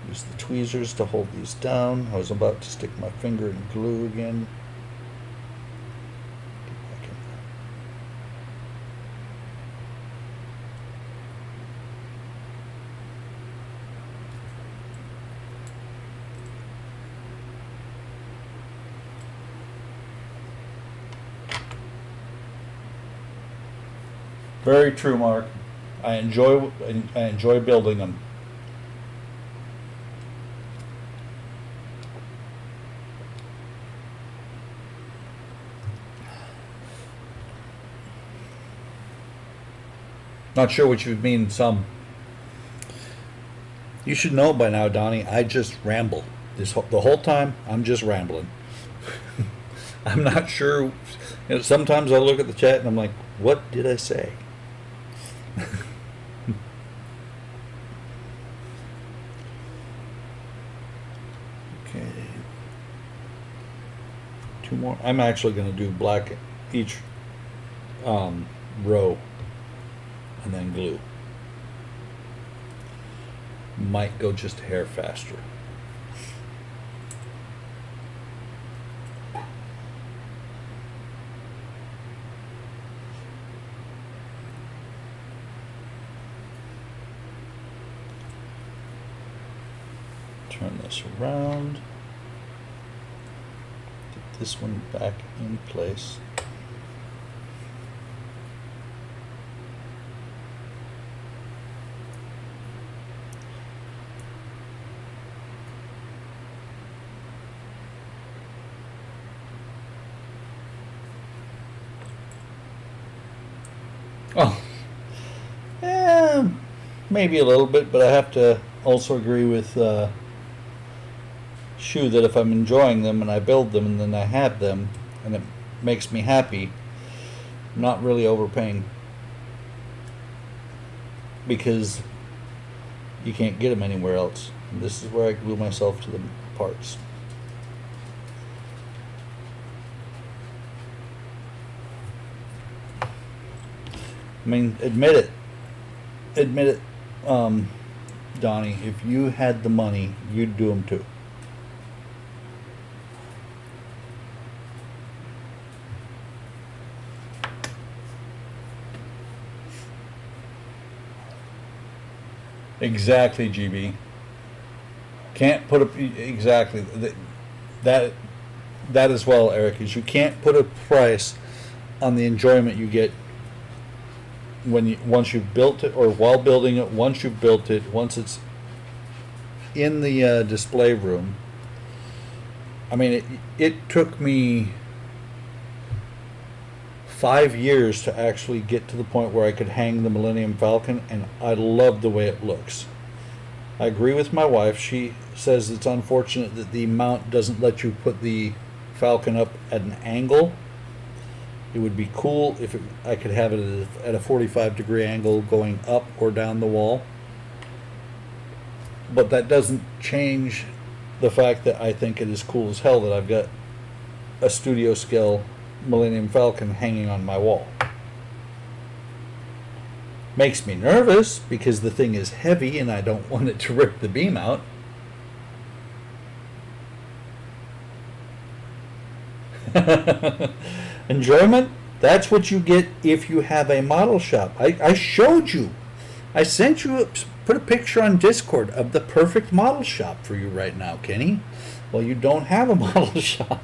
Use the tweezers to hold these down. I was about to stick my finger in glue again. Get back in there. Very true, Mark. I enjoy building them. Not sure what you mean, some. You should know by now, Donnie, I just ramble. The whole time, I'm just rambling. I'm not sure. Sometimes I look at the chat and I'm like, what did I say? Okay. Two more. I'm actually going to do black each row and then glue. Might go just a hair faster. Turn this around. Get this one back in place. Oh, maybe a little bit, but I have to also agree with Shu that if I'm enjoying them and I build them and then I have them and it makes me happy, I'm not really overpaying because you can't get them anywhere else. And this is where I glue myself to the parts. I mean, admit it, Donnie, if you had the money, you'd do them too. Exactly, GB. Can't put exactly that that as well, Eric. Is you can't put a price on the enjoyment you get when you once you've built it, or while building it. Once you've built it, once it's in the display room. I mean, it took me 5 years to actually get to the point where I could hang the Millennium Falcon, and I love the way it looks. I agree with my wife. She says it's unfortunate that the mount doesn't let you put the Falcon up at an angle. It would be cool if I could have it at a 45-degree angle going up or down the wall. But that doesn't change the fact that I think it is cool as hell that I've got a studio scale Millennium Falcon hanging on my wall. Makes me nervous because the thing is heavy and I don't want it to rip the beam out. Enjoyment? That's what you get if you have a model shop. I showed you. I sent you, put a picture on Discord of the perfect model shop for you right now, Kenny. Well, you don't have a model shop.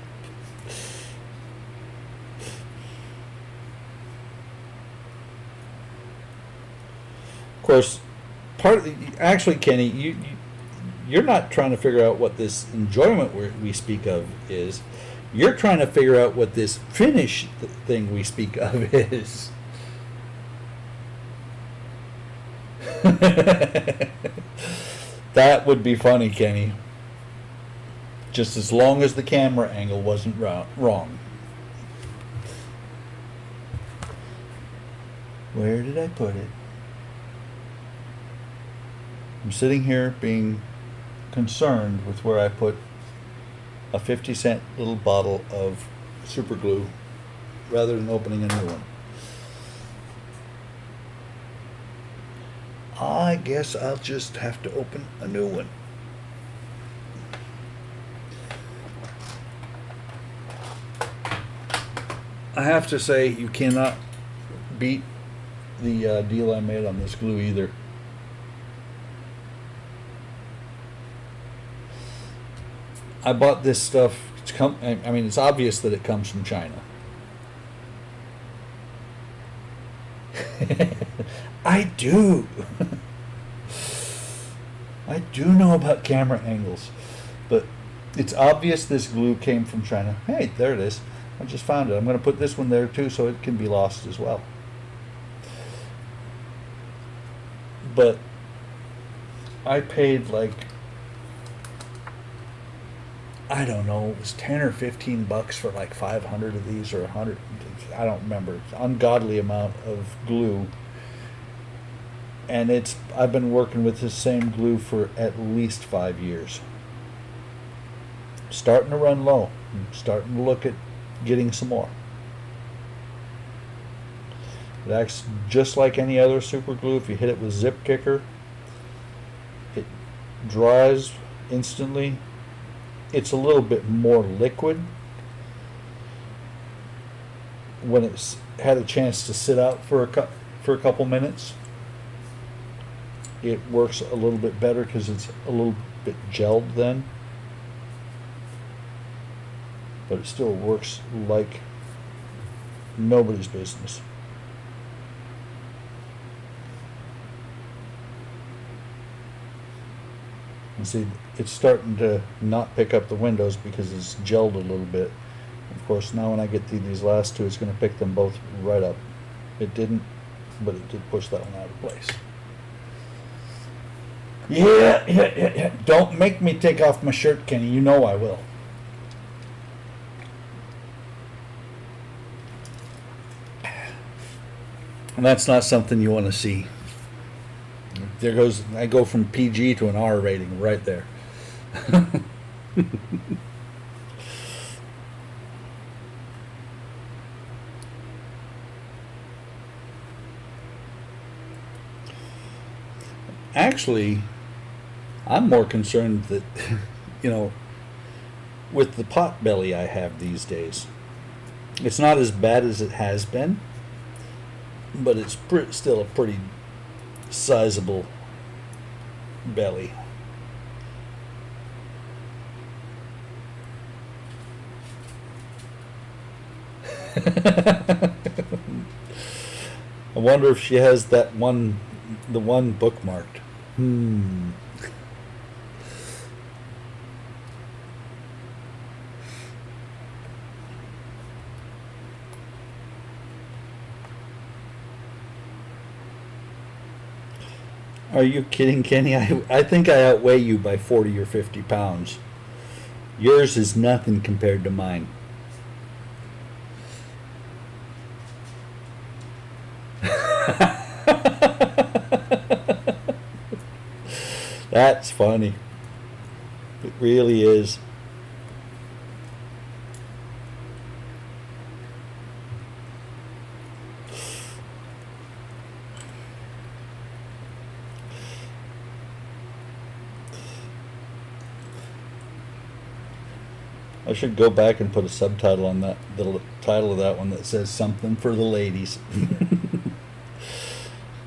Of course, actually, Kenny, you're not trying to figure out what this enjoyment we speak of is. You're trying to figure out what this finish thing we speak of is. That would be funny, Kenny. Just as long as the camera angle wasn't wrong. Where did I put it? I'm sitting here being concerned with where I put a 50-cent little bottle of super glue rather than opening a new one. I guess I'll just have to open a new one. I have to say, you cannot beat the deal I made on this glue either. I bought this stuff. I mean, it's obvious that it comes from China. I do. I do know about camera angles, but it's obvious this glue came from China. Hey, there it is. I just found it. I'm going to put this one there too so it can be lost as well. But I paid like, I don't know, it was 10 or 15 bucks for like 500 of these, or 100. I don't remember. It's an ungodly amount of glue. And I've been working with this same glue for at least 5 years. Starting to run low. I'm starting to look at getting some more. It acts just like any other super glue. If you hit it with zip kicker, it dries instantly. It's a little bit more liquid when it's had a chance to sit out for a couple minutes. It works a little bit better because it's a little bit gelled then, but it still works like nobody's business. And see, it's starting to not pick up the windows because it's gelled a little bit. Of course, now when I get through these last two, it's going to pick them both right up. It didn't, but it did push that one out of place. Yeah. Don't make me take off my shirt, Kenny. You know I will. And that's not something you want to see. There goes, I go from PG to an R rating right there. Actually, I'm more concerned that, with the pot belly I have these days. It's not as bad as it has been, but it's still a pretty sizable belly. I wonder if she has the one bookmarked. Are you kidding, Kenny? I think I outweigh you by 40 or 50 pounds. Yours is nothing compared to mine. That's funny. It really is. I should go back and put a subtitle on that, the title of that one that says something for the ladies.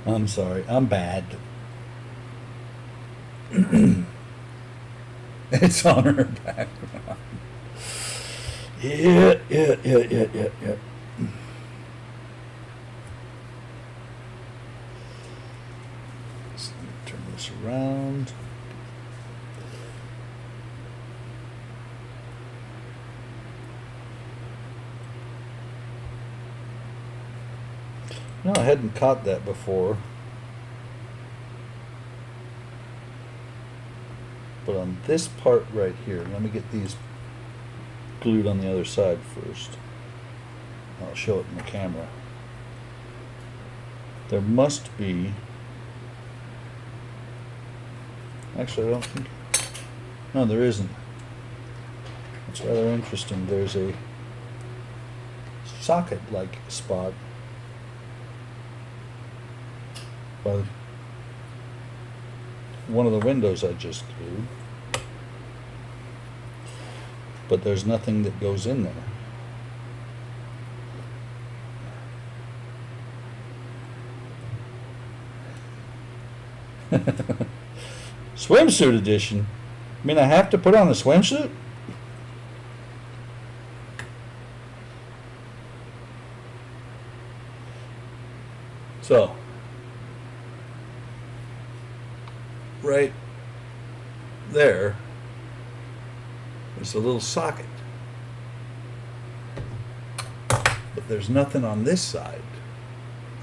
I'm sorry, I'm bad. It's on her background. Yeah. Let's turn this around. No, I hadn't caught that before. But on this part right here, let me get these glued on the other side first. I'll show it in the camera. There must be... Actually, I don't think... No, there isn't. It's rather interesting. There's a socket-like spot by one of the windows I just glued, but there's nothing that goes in there. Swimsuit edition? I mean, I have to put on a swimsuit? So, right there is a little socket, but there's nothing on this side,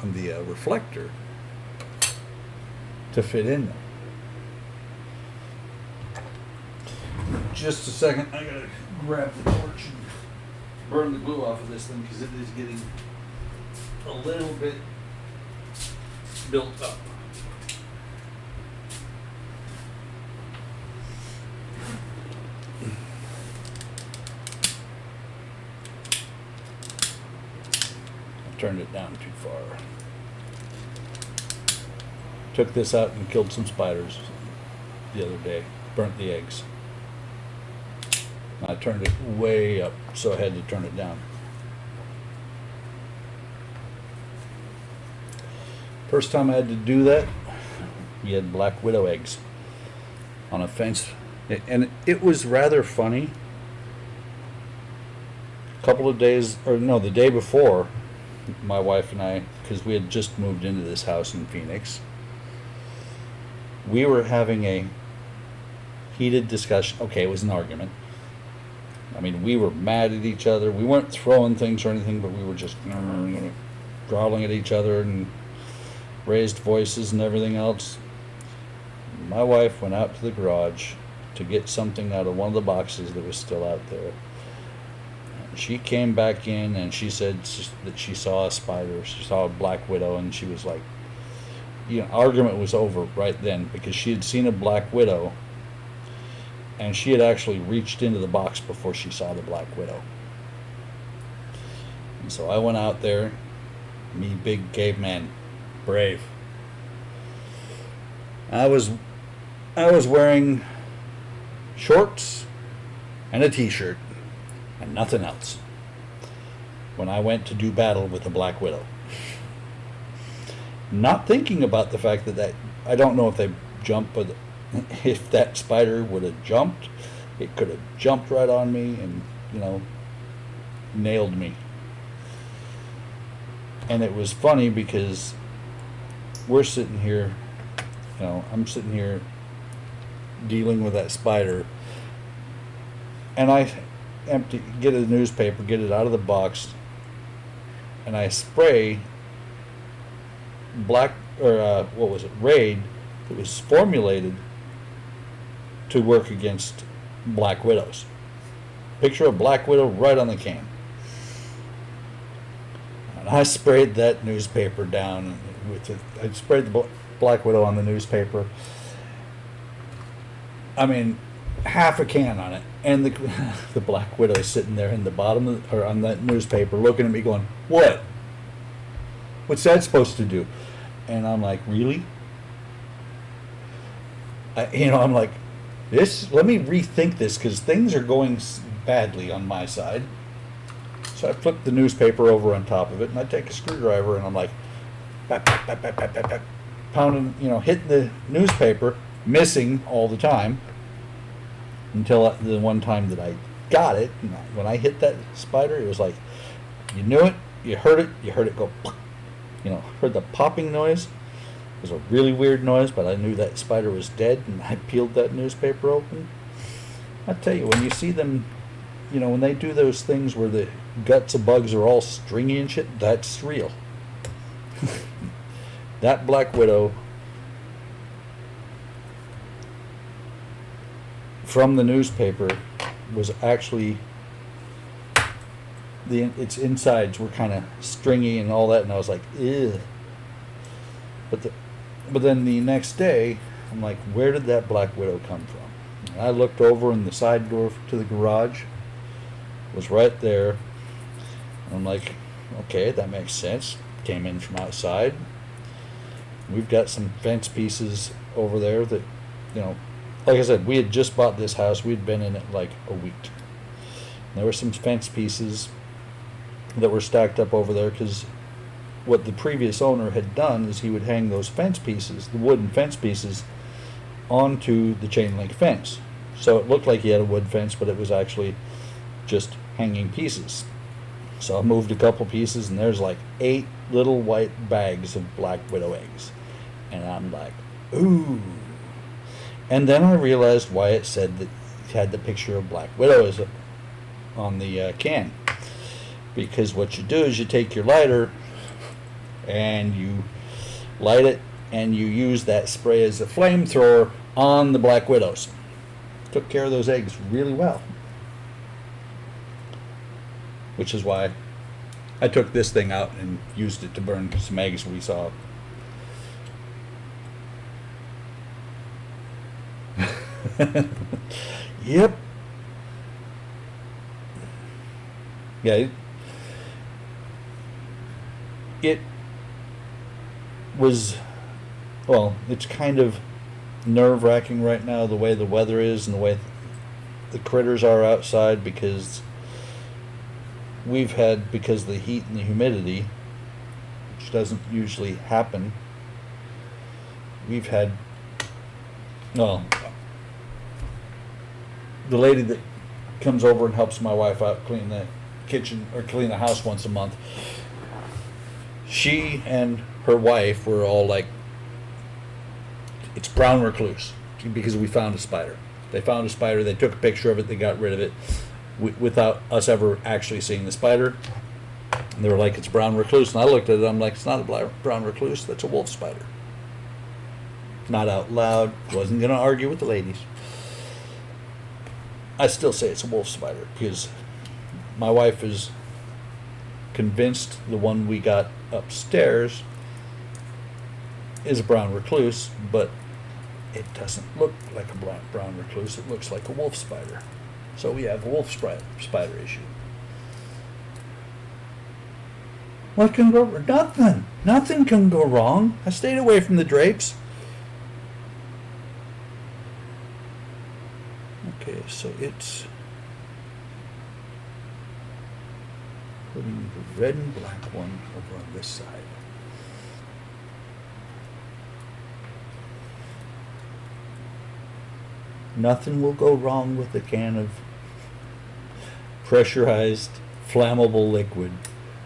on the reflector, to fit in there. Just a second, I gotta grab the torch and burn the glue off of this thing because it is getting a little bit built up. Turned it down too far. Took this out and killed some spiders the other day. Burnt the eggs. I turned it way up, so I had to turn it down. First time I had to do that, we had black widow eggs on a fence. And it was rather funny. A couple of days, or no, the day before, my wife and I, because we had just moved into this house in Phoenix, we were having a heated discussion. Okay, it was an argument. I mean, we were mad at each other. We weren't throwing things or anything, but we were just growling at each other and raised voices and everything else. My wife went out to the garage to get something out of one of the boxes that was still out there. She came back in and she said that she saw a spider. She saw a black widow, and she was like, argument was over right then because she had seen a black widow and she had actually reached into the box before she saw the black widow. And so I went out there, me big caveman, brave. I was wearing shorts and a t-shirt and nothing else when I went to do battle with the black widow. Not thinking about the fact that I don't know if they jump If that spider would have jumped, it could have jumped right on me and, nailed me. And it was funny because we're sitting here, I'm sitting here dealing with that spider, and I get a newspaper, get it out of the box, and I spray Raid that was formulated to work against black widows. Picture of black widow right on the can. And I sprayed that newspaper down I sprayed the black widow on the newspaper. I mean, half a can on it, and the black widow is sitting there in the bottom or on that newspaper, looking at me, going, "What? What's that supposed to do?" And I'm like, "Really?" I'm like, "This. Let me rethink this because things are going badly on my side." So I flip the newspaper over on top of it, and I take a screwdriver, and I'm like, bap, bap, bap, bap, bap, bap, bap, pounding, hitting the newspaper, missing all the time, until the one time that I got it. When I hit that spider, it was like, you knew it, you heard it go, heard the popping noise. It was a really weird noise, but I knew that spider was dead, and I peeled that newspaper open. I tell you, when you see them, when they do those things where the guts of bugs are all stringy and shit, that's real. That black widow from the newspaper was actually its insides were kind of stringy and all that, and I was like, ew. But then the next day, I'm like, where did that black widow come from? And I looked over, and the side door to the garage was right there. And I'm like, okay, that makes sense. Came in from outside. We've got some fence pieces over there that, like I said, we had just bought this house. We'd been in it like a week. There were some fence pieces that were stacked up over there because what the previous owner had done is he would hang those fence pieces, the wooden fence pieces, onto the chain link fence. So it looked like he had a wood fence, but it was actually just hanging pieces. So I moved a couple pieces, and there's like 8 little white bags of black widow eggs. And I'm like, ooh. And then I realized why it said that it had the picture of black widow on the can. Because what you do is you take your lighter and you light it, and you use that spray as a flamethrower on the black widows. Took care of those eggs really well. Which is why I took this thing out and used it to burn some eggs we saw. Yep. Yeah. It was, well, it's kind of nerve-wracking right now, the way the weather is and the way the critters are outside, because because of the heat and the humidity, which doesn't usually happen, we've had, well, the lady that comes over and helps my wife out clean the kitchen or clean the house once a month, she and her wife were all like, it's brown recluse, because we found a spider. They found a spider, they took a picture of it, they got rid of it without us ever actually seeing the spider. And they were like, it's brown recluse. And I looked at it, I'm like, it's not a brown recluse, that's a wolf spider. Not out loud, wasn't going to argue with the ladies. I still say it's a wolf spider, because my wife is convinced the one we got upstairs is a brown recluse, but it doesn't look like a brown recluse, it looks like a wolf spider. So we have a wolf spider issue. What can go wrong? Nothing. Nothing can go wrong. I stayed away from the drapes. Okay, so it's putting the red and black one over on this side. Nothing will go wrong with a can of pressurized flammable liquid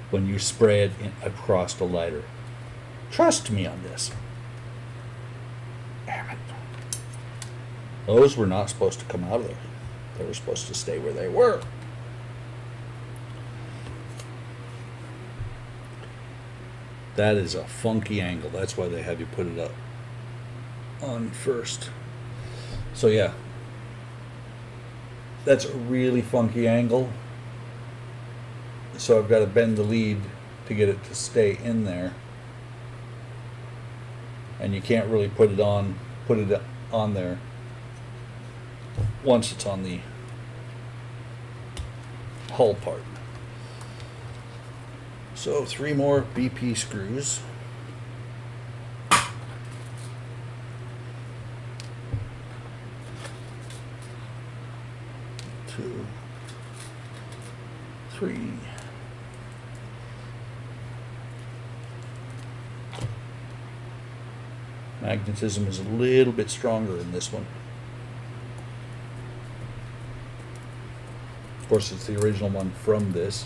when you spray it across a lighter. Trust me on this. Damn it. Those were not supposed to come out of there. They were supposed to stay where they were. That is a funky angle. That's why they have you put it up on first. So yeah, that's a really funky angle. So I've got to bend the lead to get it to stay in there. And you can't really put it on there once it's on the hull part. So 3 more BP screws. Two, 3. Magnetism is a little bit stronger in this one. Of course, it's the original one from this.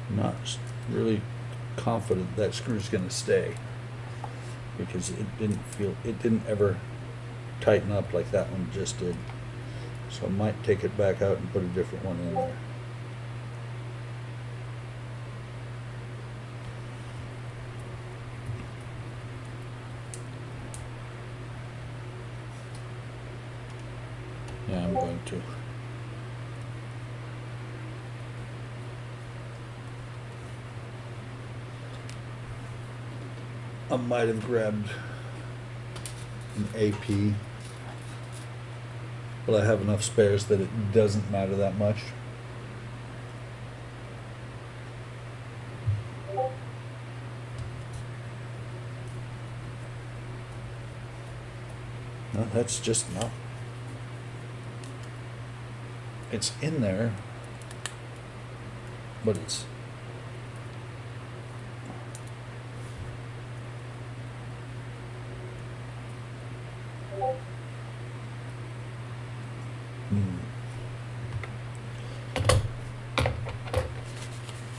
Not really confident that screw's going to stay because it didn't ever tighten up like that one just did. So I might take it back out and put a different one in there. Yeah, I'm going to. I might have grabbed an AP, but I have enough spares that it doesn't matter that much. No, that's just not. It's in there, but it's.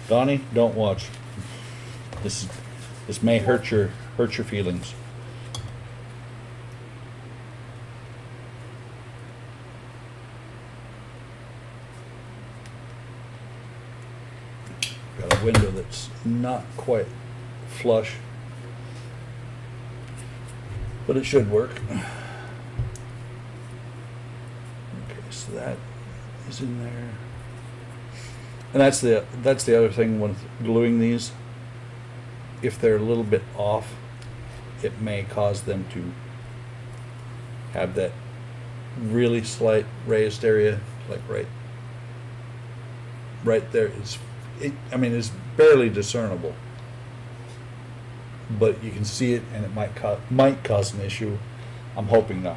Donnie, don't watch. This may hurt your feelings. Got a window that's not quite flush, but it should work. Okay, so that is in there. And that's the other thing with gluing these. If they're a little bit off, it may cause them to have that really slight raised area, like right there. It's barely discernible, but you can see it, and it might cause an issue. I'm hoping not.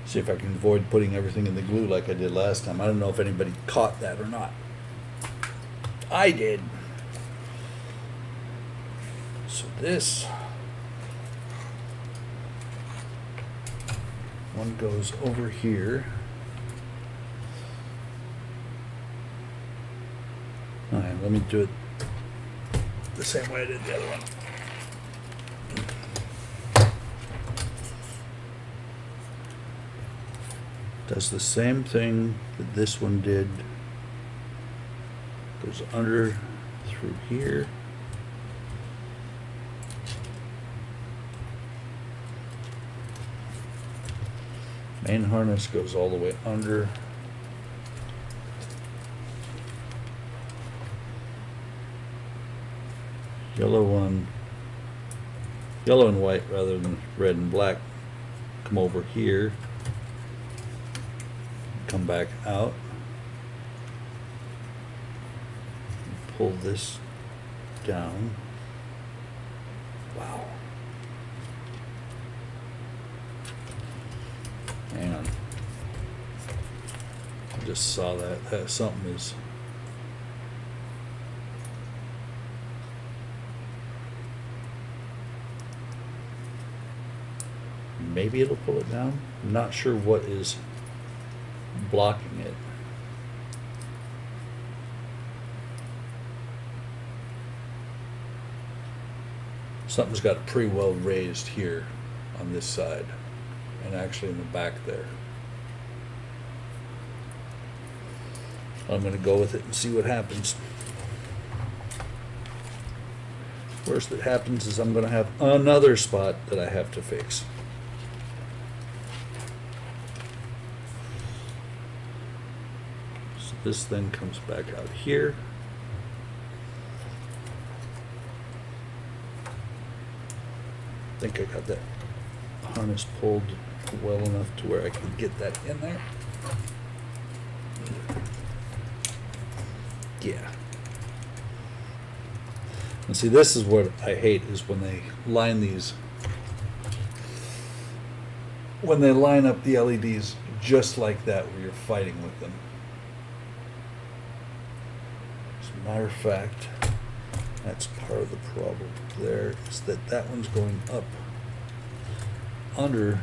See if I can avoid putting everything in the glue like I did last time. I don't know if anybody caught that or not. I did. So this one goes over here. All right, let me do it the same way I did the other one. Does the same thing that this one did. Goes under through here. Main harness goes all the way under. Yellow and white rather than red and black come over here. Come back out. Pull this down. Wow. Hang on. I just saw that something is. Maybe it'll pull it down. I'm not sure what is blocking it. Something's got pretty well raised here on this side and actually in the back there. I'm going to go with it and see what happens. Worst that happens is I'm going to have another spot that I have to fix. So this then comes back out here. I think I got that harness pulled well enough to where I can get that in there. Yeah. And see, this is what I hate, is when they line these, when they line up the LEDs just like that, where you're fighting with them. As a matter of fact, that's part of the problem there, is that that one's going up under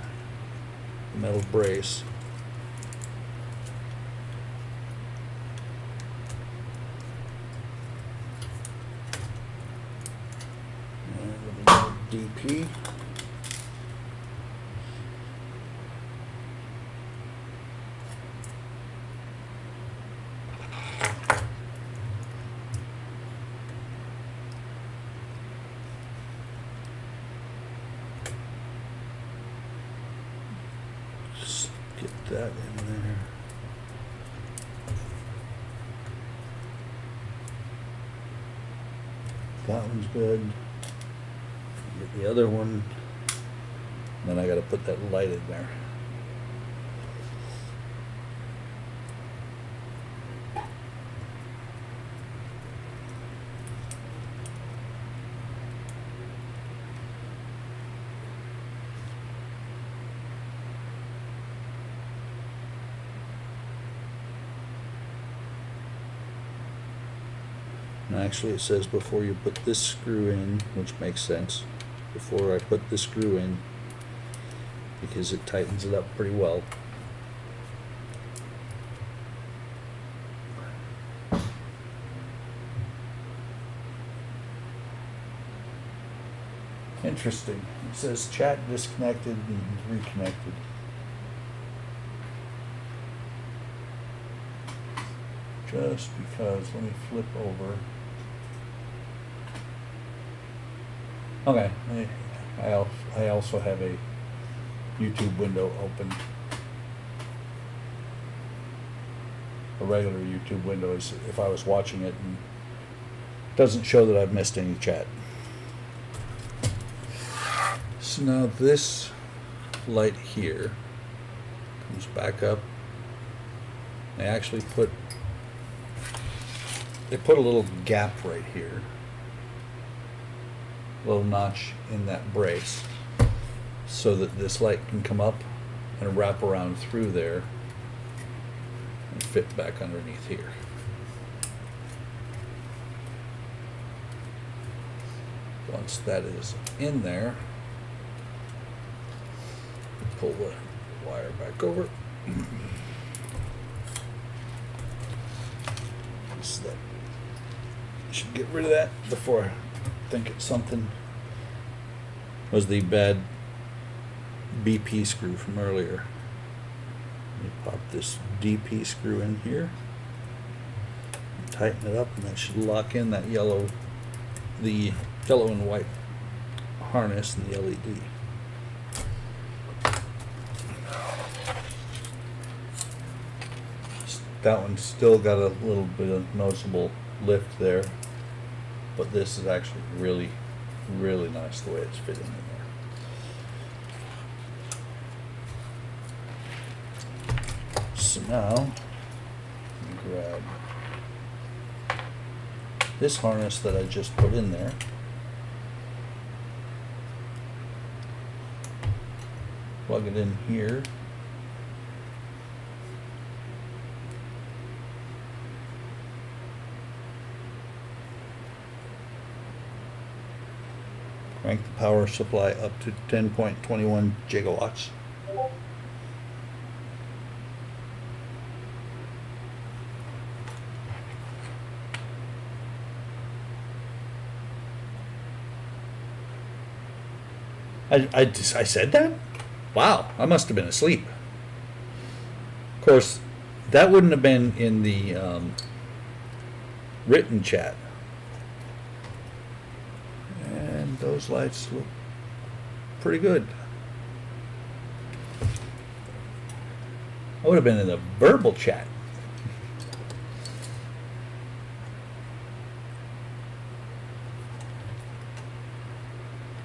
the metal brace. And let me go DP. Just get that in there. That one's good. Get the other one. Then I got to put that light in there. And actually it says before you put this screw in, which makes sense, before I put this screw in, because it tightens it up pretty well. Interesting. It says chat disconnected and reconnected. Just because, let me flip over. Okay, I also have a YouTube window open. A regular YouTube window is if I was watching it, and it doesn't show that I've missed any chat. So now this light here comes back up. They actually put a little gap right here. Little notch in that brace so that this light can come up and wrap around through there and fit back underneath here. Once that is in there, pull the wire back over. So that I should get rid of that before I think it's something. Was the bad BP screw from earlier. Let me pop this DP screw in here, and tighten it up, and that should lock in that yellow, the yellow and white harness and the LED. That one's still got a little bit of noticeable lift there, but this is actually really, really nice the way it's fitting in there. So now, let me grab this harness that I just put in there. Plug it in here, Crank the power supply up to 10.21 gigawatts. I said that? Wow, I must have been asleep. Of course, that wouldn't have been in the written chat. And those lights look pretty good. I would have been in the verbal chat.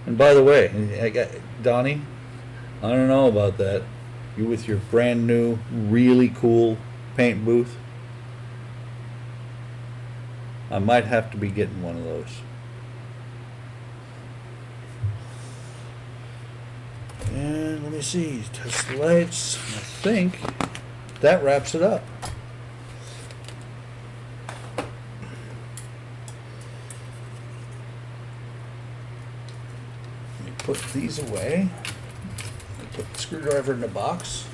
And by the way, I got Donnie, I don't know about that. You with your brand new, really cool paint booth. I might have to be getting one of those. And let me see, test the lights. I think that wraps it up. Let me put these away. Put the screwdriver in the box.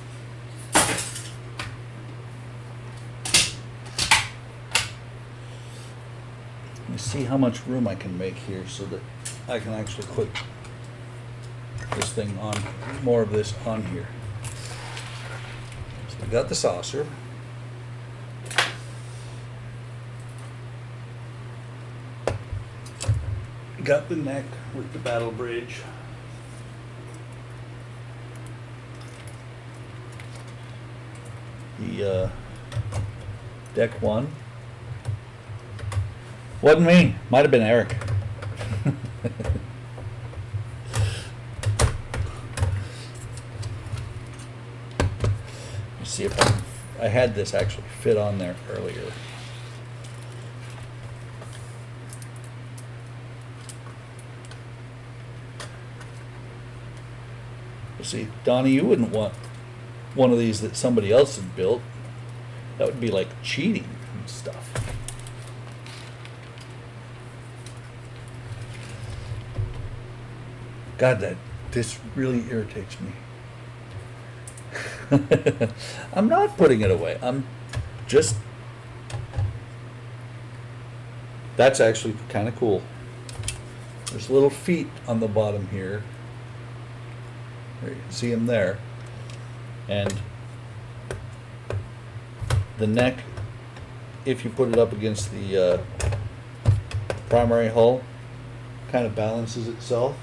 Let me see how much room I can make here so that I can actually put this thing on, more of this on here. So we got the saucer. Got the neck with the battle bridge. The deck one. Wasn't me. Might have been Eric. Let's see if I had this actually fit on there earlier. Let's see, Donnie, you wouldn't want one of these that somebody else had built. That would be like cheating and stuff. God, this really irritates me. I'm not putting it away. I'm just... That's actually kind of cool. There's little feet on the bottom here. There, you can see them there. And the neck, if you put it up against the primary hull, kind of balances itself.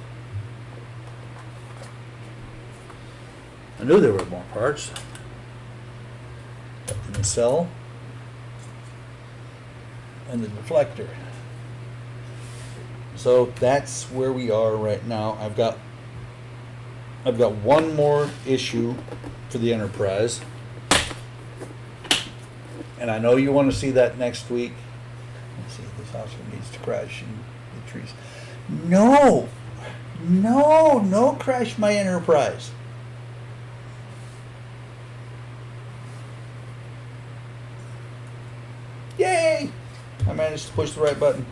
I knew there were more parts. The nacelle and the deflector. So that's where we are right now. I've got one more issue for the Enterprise, and I know you want to see that next week. Let's see, this house needs to crash in the trees. No, crash my Enterprise. Yay! I managed to push the right button.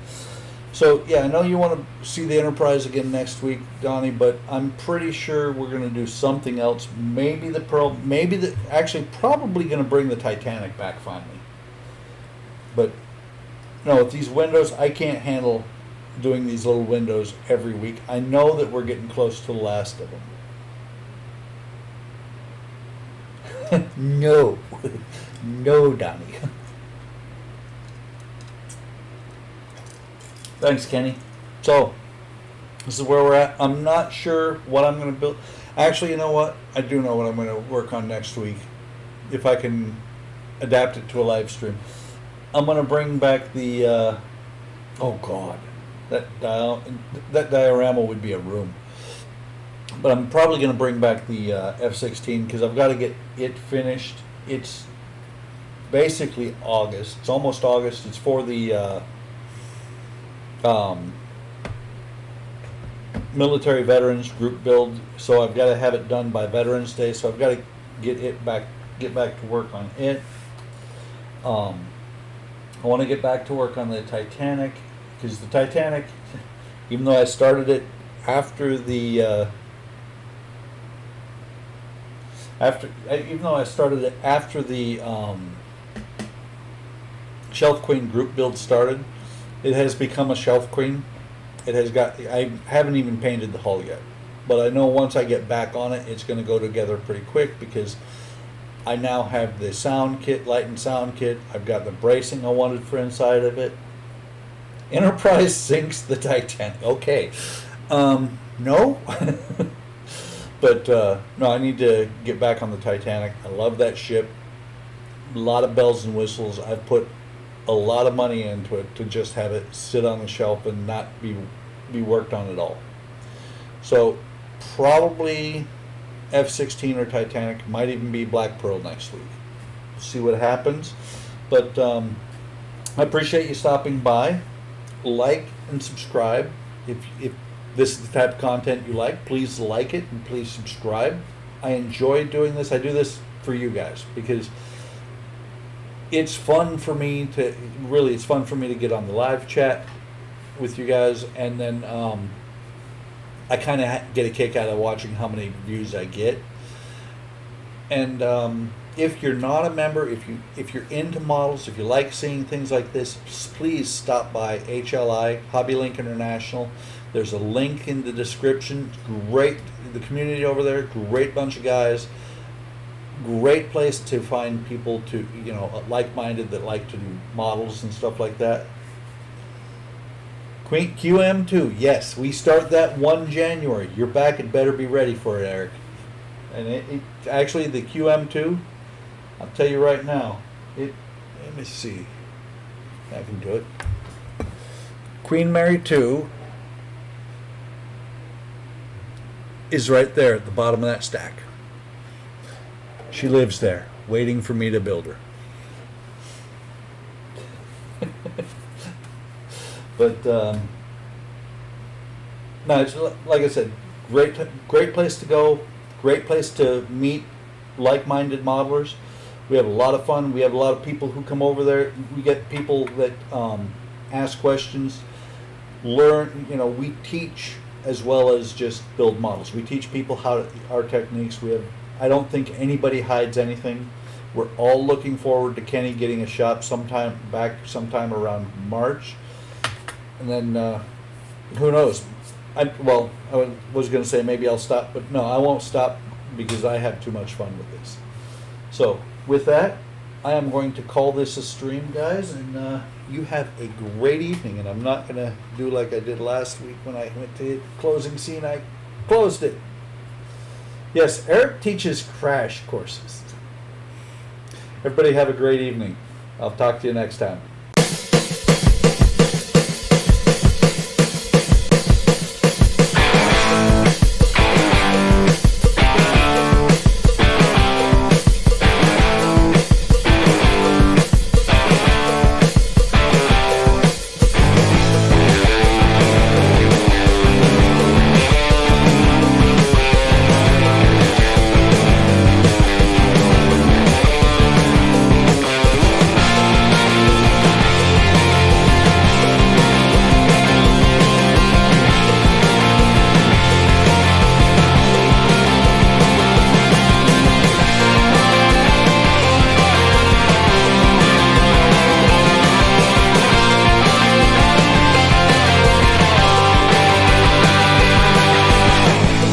So, yeah, I know you want to see the Enterprise again next week, Donnie, but I'm pretty sure we're going to do something else. Maybe probably going to bring the Titanic back finally. But, no, with these windows, I can't handle doing these little windows every week. I know that we're getting close to the last of them. No, Donnie. Thanks, Kenny. So, this is where we're at. I'm not sure what I'm going to build. Actually, you know what? I do know what I'm going to work on next week, if I can adapt it to a live stream. I'm going to bring back the, oh God, that diorama would be a room. But I'm probably going to bring back the F-16 because I've got to get it finished. It's basically August. It's almost August. It's for the military veterans group build, so I've got to have it done by Veterans Day. So I've got to get back to work on it. I want to get back to work on the Titanic because the Titanic, even though I started it after the even though I started it after the Shelf Queen group build started, it has become a Shelf Queen. It has got, I haven't even painted the hull yet, but I know once I get back on it, it's going to go together pretty quick because I now have the sound kit, light and sound kit. I've got the bracing I wanted for inside of it. Enterprise sinks the Titanic. Okay. No. But no, I need to get back on the Titanic. I love that ship. A lot of bells and whistles. I've put a lot of money into it to just have it sit on the shelf and not be worked on at all. So probably F-16 or Titanic, might even be Black Pearl next week. See what happens. But I appreciate you stopping by. Like and subscribe. If this is the type of content you like, please like it and please subscribe. I enjoy doing this. I do this for you guys because it's fun for me to, really, it's fun for me to get on the live chat with you guys, and then I kind of get a kick out of watching how many views I get. And if you're not a member, if you're into models, if you like seeing things like this, please stop by HLI, Hobby Link International. There's a link in the description. Great, the community over there, great bunch of guys. Great place to find people to, like-minded that like to do models and stuff like that. QM2, yes, we start that 1 January. You're back, it better be ready for it, Eric. And it actually, the QM2, I'll tell you right now, let me see, I can do it. Queen Mary 2 is right there at the bottom of that stack. She lives there, waiting for me to build her. But no, it's, like I said, great place to go, great place to meet like-minded modelers. We have a lot of fun. We have a lot of people who come over there. We get people that ask questions, learn. We teach as well as just build models. We teach people our techniques. I don't think anybody hides anything. We're all looking forward to Kenny getting a shop sometime around March. And then, who knows? I was going to say maybe I'll stop, but no, I won't stop because I have too much fun with this. So, with that, I am going to call this a stream, guys, and you have a great evening. And I'm not going to do like I did last week when I went to the closing scene. I closed it. Yes, Eric teaches crash courses. Everybody have a great evening. I'll talk to you next time.